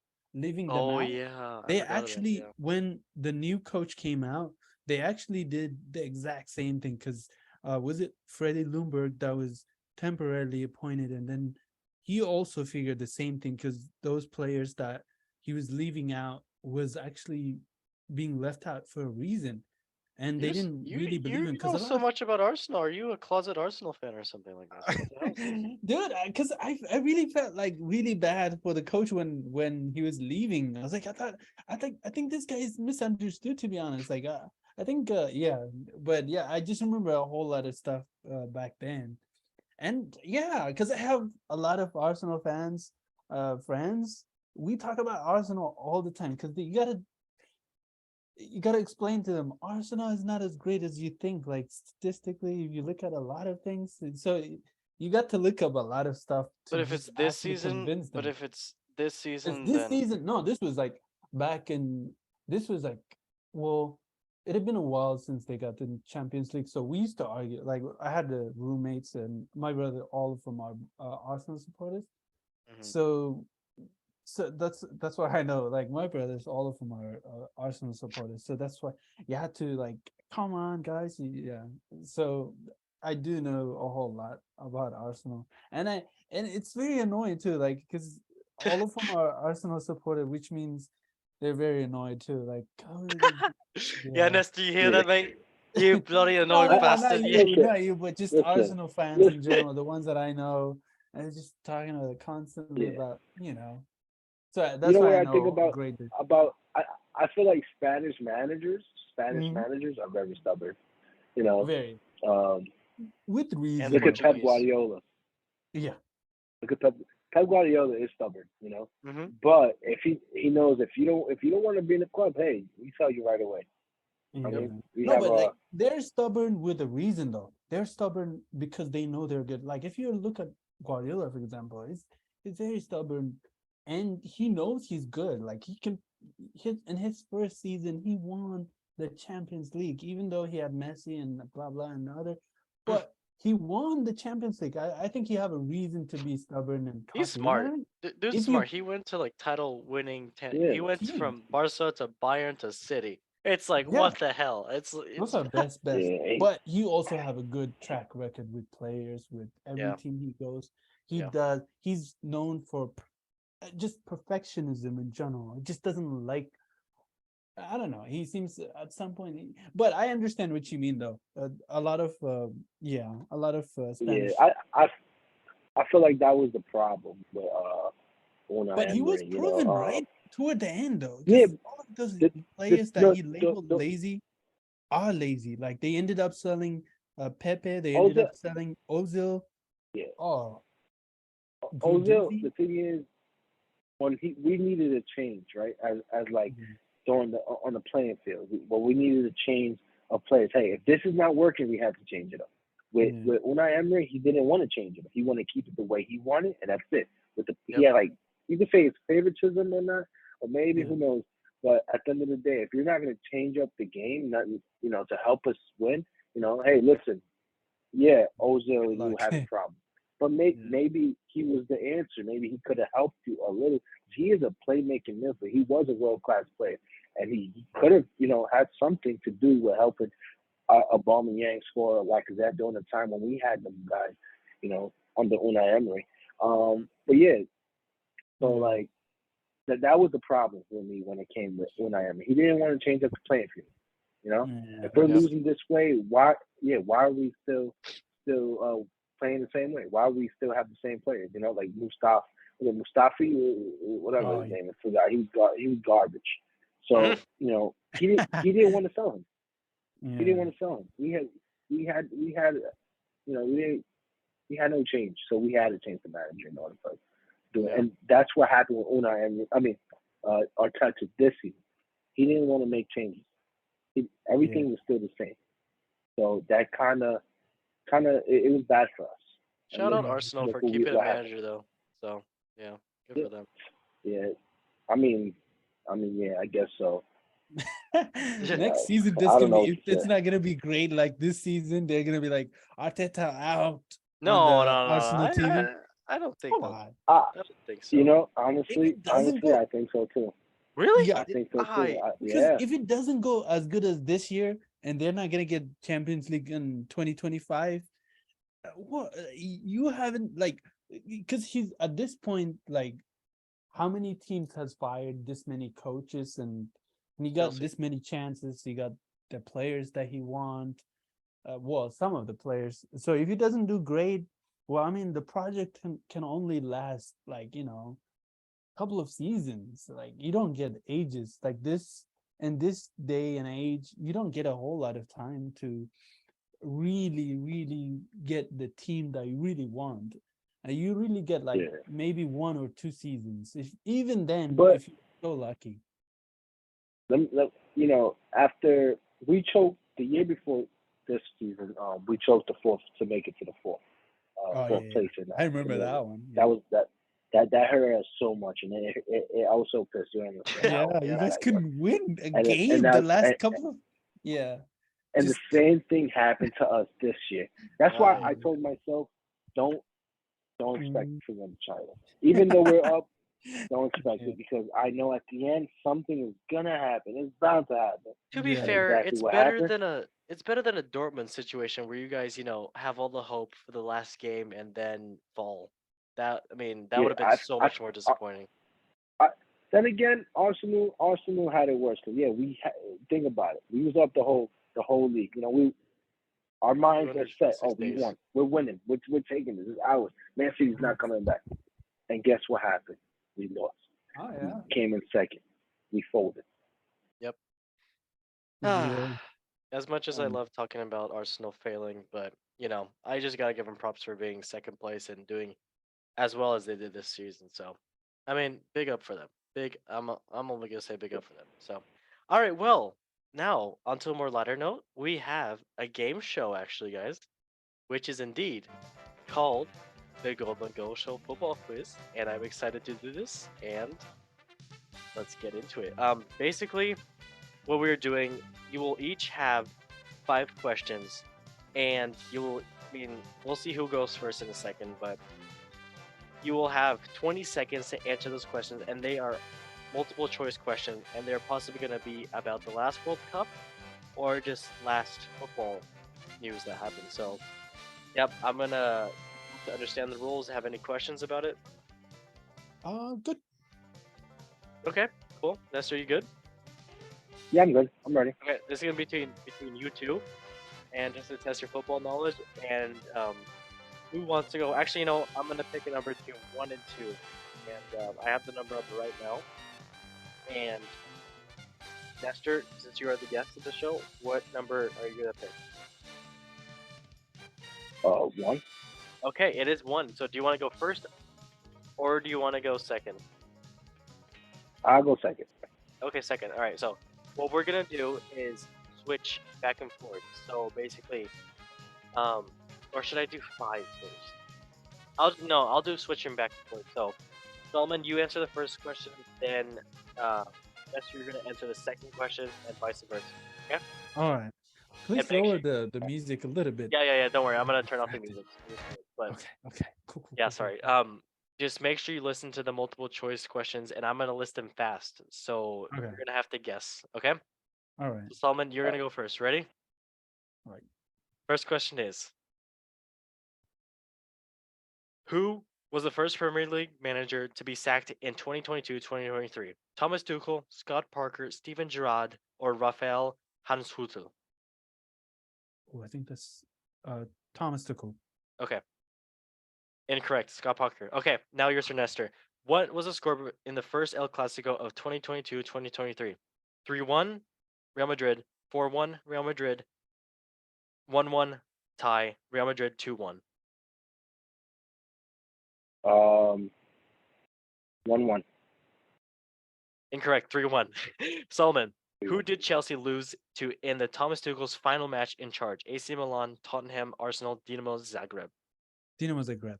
Oh yeah. I They forgot about actually, that, yeah. when the new coach came out, they actually did the exact same thing. Because was it Freddie Ljungberg that was temporarily appointed, and then he also figured the same thing because those players that he was leaving out was actually being left out for a reason, and they didn't really believe him You know so much about Arsenal. Are you a closet Arsenal fan or something like that? What the hell? Dude, because I really felt like really bad for the coach when he was leaving. I was like, I think this guy is misunderstood, to be honest. Like I think yeah, but yeah, I just remember a whole lot of stuff back then. And yeah, because I have a lot of Arsenal fans, friends. We talk about Arsenal all the time because you gotta explain to them Arsenal is not as great as you think. Like statistically, if you look at a lot of things, so you got to look up a lot of stuff. To But if just it's this actually season, convince them. but if it's this It's season, this then season. No, this was like back in. This was like, well, it had been a while since they got the Champions League, so we used to argue. Like I had the roommates and my brother, all of them are Arsenal supporters. mhm. So, so that's why I know. Like my brothers, all of them are Arsenal supporters. So that's why you had to like, come on, guys. Yeah. So I do know a whole lot about Arsenal, and it's very annoying too. Like because all of them are Arsenal supporter, which means they're very annoyed too. Like, oh, Yeah, yeah. Nestor, you hear Yeah. that, mate? You bloody No, annoying no, no, bastard! not you, Listen, not you, but just listen, Arsenal fans in listen. general, the ones that I know, and just talking about it constantly Yeah. about, So You that's know why what I I think know a about great deal. about I feel like Spanish Mhm. managers are very stubborn. You know, Very um, with And the look reason at though. Pep Portuguese. Guardiola. Yeah, Look at Pep Guardiola is stubborn. You know, Hmm. but if he knows if you don't want to be in the club, hey, we tell you right away. I yeah. Yep. mean, we No, have but a like they're stubborn with a reason though. They're stubborn because they know they're good. Like if you look at Guardiola, for example, he's very stubborn, and he knows he's good. Like he can, in his first season, he won the Champions League, even though he had Messi and blah blah and other, but he won the Champions League. I think you have a reason to be stubborn and He's cocky. You know what smart. I mean? Dude's If smart. you, He went to like title winning. yeah. He went he, from Barca to Bayern to City. It's like yeah, what the hell? those It's are best. Yeah, But you also have a good track record with players, with every yeah, team he goes. yeah. He's known for just perfectionism in general. He just doesn't like, I don't know. He seems at some point, but I understand what you mean though. A lot of, yeah, a lot of yeah. Spanish, I feel like that was the problem with but Unai he was Emery. You know, proven right toward the end though, yeah, because all of those the players that the he the, labeled the lazy are lazy. Like they ended up selling Pepe, they ended Ozil, up selling Ozil. yeah, Oh, Ozil. Guendouzi. The thing is, when we needed a change, right? As like Mhm. during the on the playing field, we needed a change of players. Hey, if this is not working, we have to change it up. Yeah, With Unai Emery, he didn't want to change it up. He wanted to keep it the way he wanted, and that's it. He Yep. had like, you could say it's favoritism or not, or maybe yeah, who knows. But at the end of the day, if you're not going to change up the game, nothing, to help us win, hey, listen, yeah, good Ozil, you luck. have a problem. But Yeah, maybe he was the answer. Maybe he could have helped you a little. He is a playmaking midfielder. He was a world class player, and he could have, had something to do with helping Aubameyang score like that during the time when we had them guys, under Unai Emery. Hmm. But yeah, so yeah, like that was the problem for me when it came with Unai Emery. He didn't want to change up the playing field. You know, yeah. if we're Yep. losing this way, why? Yeah, why are we still playing the same way? Why we still have the same players? Like Mustafi, whatever Oh, his yeah. name is. Forgot. He was garbage. Hmm. So he didn't want to sell him. He didn't Yeah, want to sell him. We had we had no change, so we had to change the manager in order for us to do it. Yeah. And that's what happened with Unai. Arteta this season. He didn't want to make changes. yeah, Everything was still the same. So that it was bad for us. And Shout out yeah. Arsenal look for keeping a what happened. manager though. So yeah, good Yeah, for them. yeah. I mean, yeah, I guess so. Next season, this I don't can know be. what to It's say. not gonna be great like this season. They're gonna be like Arteta out on No, the no, no. Arsenal TV. I don't think Come they'll. on. Uh, I don't think so. If honestly, it doesn't go, I think so too. Really? I yeah, think so too. I. because Yeah. if it doesn't go as good as this year, and they're not gonna get Champions League in 2025, what you haven't like, because he's at this point like, how many teams has fired this many coaches, and he got Chelsea. this many chances, he got the players that he want, well, some of the players. So if he doesn't do great, well, I mean, the project can only last like, couple of seasons. Like you don't get ages like this in this day and age. You don't get a whole lot of time to really get the team that you really want. And you really get like Yeah. maybe 1 or 2 seasons, if even then, But if you're so lucky. after we choked the year before this season, we choked the fourth to make it to the fourth, Oh yeah, fourth yeah. place I in remember the that one. that Yeah. was that That hurt us so much, and I was so pissed during the second Yeah, half. you Yeah. guys couldn't win a And game the that last couple of. Yeah, and the just same thing happened to us this year. That's why Yeah. I told myself, don't expect mm, to win the title, even though we're up. Don't expect yeah, it because I know at the end something is gonna happen. It's bound to happen, To be yeah, and fair, exactly it's what better happened. than a Dortmund situation where you guys, have all the hope for the last game and then fall. That would Yeah, have been so much more disappointing. I, then again, Arsenal had it worse. Cause yeah, think about it. We was up the whole league. Our minds are set. 226 Oh, we days. won. We're winning. We're taking this. This is ours. Man City's not coming back. And guess what happened? We lost. oh yeah, Came in second. We folded. Yep. yeah. As much as I Um, love talking about Arsenal failing, but I just gotta give them props for being second place and doing as well as they did this season. So, big up for them. Big. I'm only gonna say big up for them. So, all right. Well, now onto a more lighter note, we have a game show actually, guys, which is indeed called the Golden Goal Show Football Quiz, and I'm excited to do this. And let's get into it. Basically, what we're doing, you will each have 5 questions, and we'll see who goes first in a second, but you will have 20 seconds to answer those questions, and they are multiple choice questions, and they're possibly going to be about the last World Cup or just last football news that happened. So, yep, I'm going to understand the rules. Have any questions about it? good. Okay, cool. Nestor, you good? Yeah, I'm good. I'm ready. Okay, this is going to be between you two, and just to test your football knowledge, and who wants to go? Actually, I'm gonna pick a number between 1 and 2, and I have the number up right now. And Nestor, since you are the guest of the show, what number are you gonna pick? 1. Okay, it is 1. So do you want to go first, or do you want to go second? I'll go second. Okay, second. All right. So what we're gonna do is switch back and forth. So basically, or should I do 5 first? I'll do switching back and forth. So, Solomon, you answer the first question, then Nestor, you're gonna answer the second question, and vice versa. Okay? All right. Please make lower sure- the music a little bit. Yeah. Don't worry, I'm gonna turn off the Distracted. music. But Okay. Cool. yeah, Cool. sorry. Just make sure you listen to the multiple choice questions, and I'm gonna list them fast. So Okay. you're gonna have to guess. Okay? All right. So, Solomon, you're gonna go first. Ready? All right. First question is: Who was the first Premier League manager to be sacked in 2022-2023? Thomas Tuchel, Scott Parker, Steven Gerrard, or Raphael Hanshutel? Oh, I think that's Thomas Tuchel. Okay, incorrect. Scott Parker. Okay, now yours, Sir Nestor. What was the score in the first El Clasico of 2022-2023? 3-1 Real Madrid, 4-1 Real Madrid, 1-1 tie, Real Madrid 2-1. 1-1. Incorrect, 3-1. Solomon, who 3-1. did Chelsea lose to in the Thomas Tuchel's final match in charge? AC Milan, Tottenham, Arsenal, Dinamo Zagreb. Dinamo Zagreb.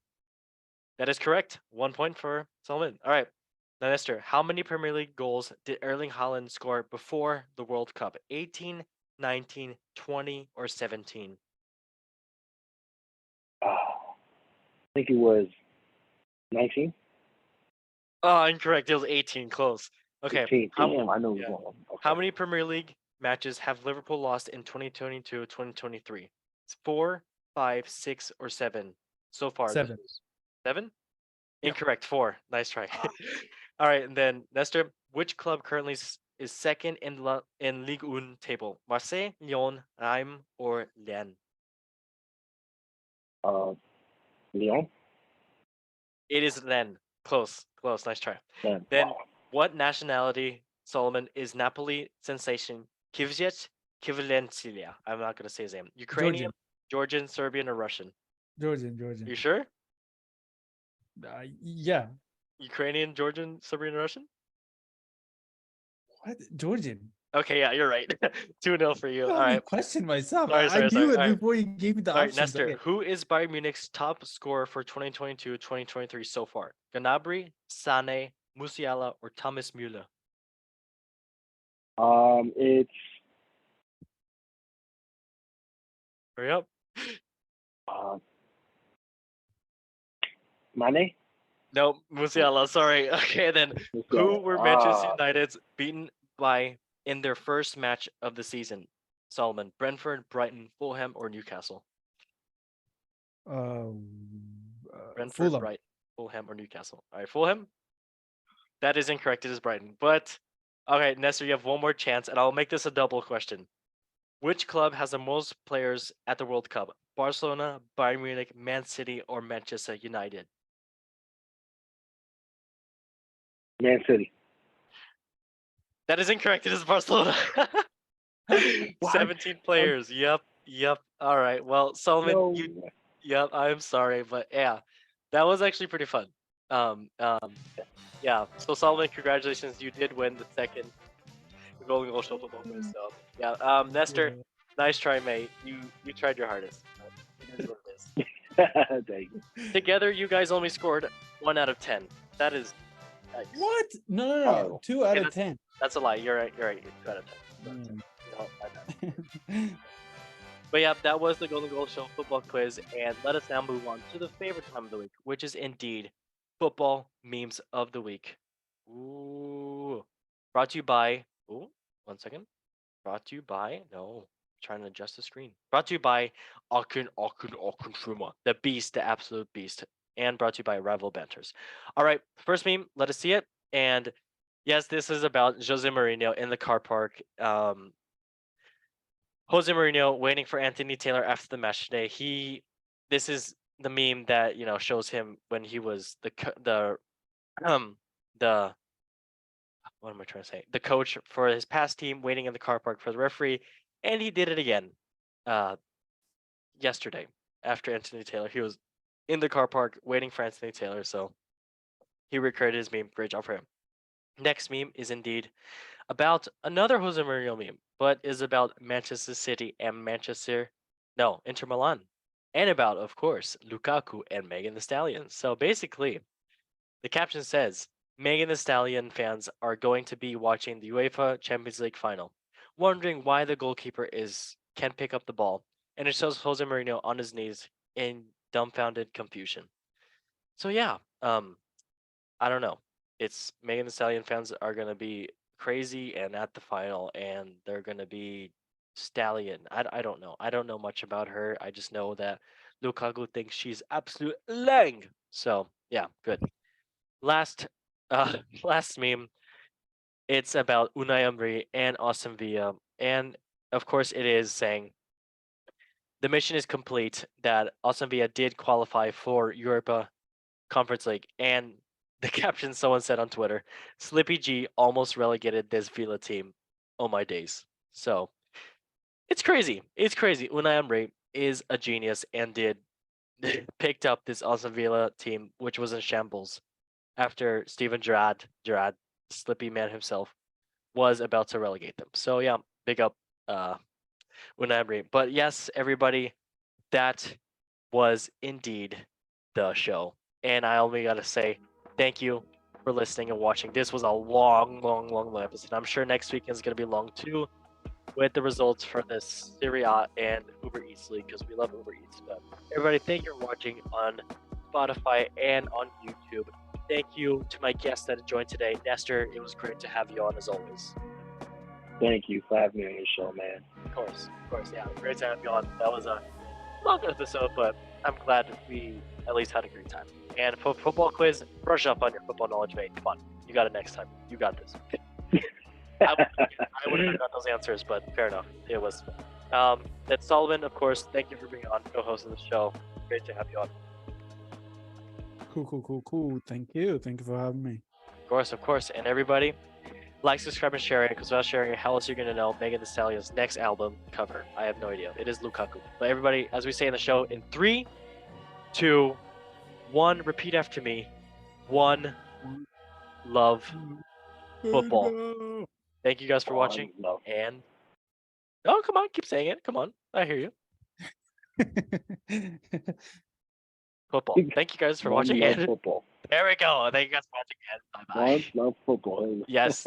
That is correct. 1 point for Solomon. All right. Now, Nestor, how many Premier League goals did Erling Haaland score before the World Cup? 18, 19, 20, or 17? I think it was 19. Oh, incorrect. It was 18. Close. Okay. 18. Damn, I know it was yeah. wrong. Okay. How many Premier League matches have Liverpool lost in 2022-2023? It's 4, 5, 6, or 7 so far. 7. 7? Yep. Incorrect. 4. Nice try. All right, and then Nestor, which club currently is second in Ligue 1 table? Marseille, Lyon, Reims, or Lens? Leon. It is Lens. Close. Nice try. Man, Then, wow. what nationality, Solomon, is Napoli sensation Kivjet Kivlentselia? I'm not gonna say his name. Ukrainian, Georgian, Serbian, or Russian? Georgian. You sure? Yeah. Ukrainian, Georgian, Serbian, or Russian? What? Georgian. Okay, yeah, you're right. 2-0 for you. You All let me right. question myself. Sorry, I sorry, knew sorry. it All right. before you gave me the All right, options. Nestor, Okay. who is Bayern Munich's top scorer for 2022-2023 so far? Gnabry, Sane, Musiala, or Thomas Müller? It's Hurry up. uh, Mane. No, Musiala, sorry. Okay, then What's who that? were Manchester United's beaten by in their first match of the season? Solomon, Brentford, Brighton, Fulham, or Newcastle? Uh, Brentford, Fulham. Brighton, Fulham, or Newcastle? All right, Fulham. That is incorrect. It is Brighton. But okay, Nestor, you have one more chance, and I'll make this a double question. Which club has the most players at the World Cup? Barcelona, Bayern Munich, Man City, or Manchester United? Man City. That is incorrect. It is Barcelona. What? 17 players. Yep. Yep. All right. Well, Solomon, No. yep, I'm sorry, but yeah, that was actually pretty fun. Um, um, yeah. So Solomon, congratulations. You did win the second Golden Goal Show football quiz. So yeah. Nestor, Yeah. nice try, mate. You tried your hardest. It is what it is. Thank you. Together, you guys only scored 1 out of 10. That is nice. What? No. Oh. 2 out Okay, of 10. That's a lie. You're right. You're right. 2 out of 10. Mm. No, my bad. But yeah, that was the Golden Goal Show football quiz, and let us now move on to the favorite time of the week, which is indeed football memes of the week. Ooh, brought to you by. Ooh, 1 second. Brought to you by. No, trying to adjust the screen. Brought to you by Akun Truma, the beast, the absolute beast, and brought to you by Rival Banters. All right, first meme. Let us see it. And yes, this is about Jose Mourinho in the car park. Jose Mourinho waiting for Anthony Taylor after the match today. This is the meme that shows him when he was um the what am I trying to say? The coach for his past team waiting in the car park for the referee, and he did it again, uh, yesterday after Anthony Taylor. He was in the car park waiting for Anthony Taylor, so he recreated his meme. Great job for him. Next meme is indeed about another Jose Mourinho meme, but is about Manchester City and Inter Milan, and about, of course, Lukaku and Megan the Stallion. So basically, the caption says Megan the Stallion fans are going to be watching the UEFA Champions League final, wondering why the goalkeeper can't pick up the ball, and it shows Jose Mourinho on his knees in dumbfounded confusion. So yeah, I don't know. It's Megan Thee Stallion fans are gonna be crazy and at the final, and they're gonna be Stallion. I don't know. I don't know much about her. I just know that Lukaku thinks she's absolute lang. So yeah, good. Last, last meme. It's about Unai Emery and Austin Villa, and of course it is saying the mission is complete. That Austin Villa did qualify for Europa Conference League, and the caption someone said on Twitter, Slippy G almost relegated this Villa team. Oh my days. So it's crazy. It's crazy. Unai Emery is a genius and did picked up this Aston Villa team, which was in shambles after Steven Gerrard, Slippy man himself, was about to relegate them. So yeah, big up Unai Emery. But yes, everybody, that was indeed the show. And I only got to say thank you for listening and watching. This was a long episode. I'm sure next weekend is going to be long too, with the results for this Serie A and Uber Eats League, because we love Uber Eats. But everybody, thank you for watching on Spotify and on YouTube. Thank you to my guests that joined today. Nestor, it was great to have you on as always. Thank you for having me on your show, man. Of course, yeah, great to have you on. That was a long episode, but I'm glad we at least had a great time. And for football quiz, brush up on your football knowledge, mate. Come on, you got it next time. You got this. I would have got those answers, but fair enough. It was. That's Solomon, of course. Thank you for being on, co-host of the show. Great to have you on. Cool. Thank you for having me. Of course. And everybody, like, subscribe, and share it, because without sharing it, how else are you going to know Megan Thee Stallion's next album cover? I have no idea. It is Lukaku. But everybody, as we say in the show, in 3, 2, 1, repeat after me. 1, love football. Thank you guys for watching. Love. And oh, come on, keep saying it. Come on, I hear you. Football. Thank you guys for One watching. love And football. there we go. Thank you guys for watching. And bye One bye. love football. Yes.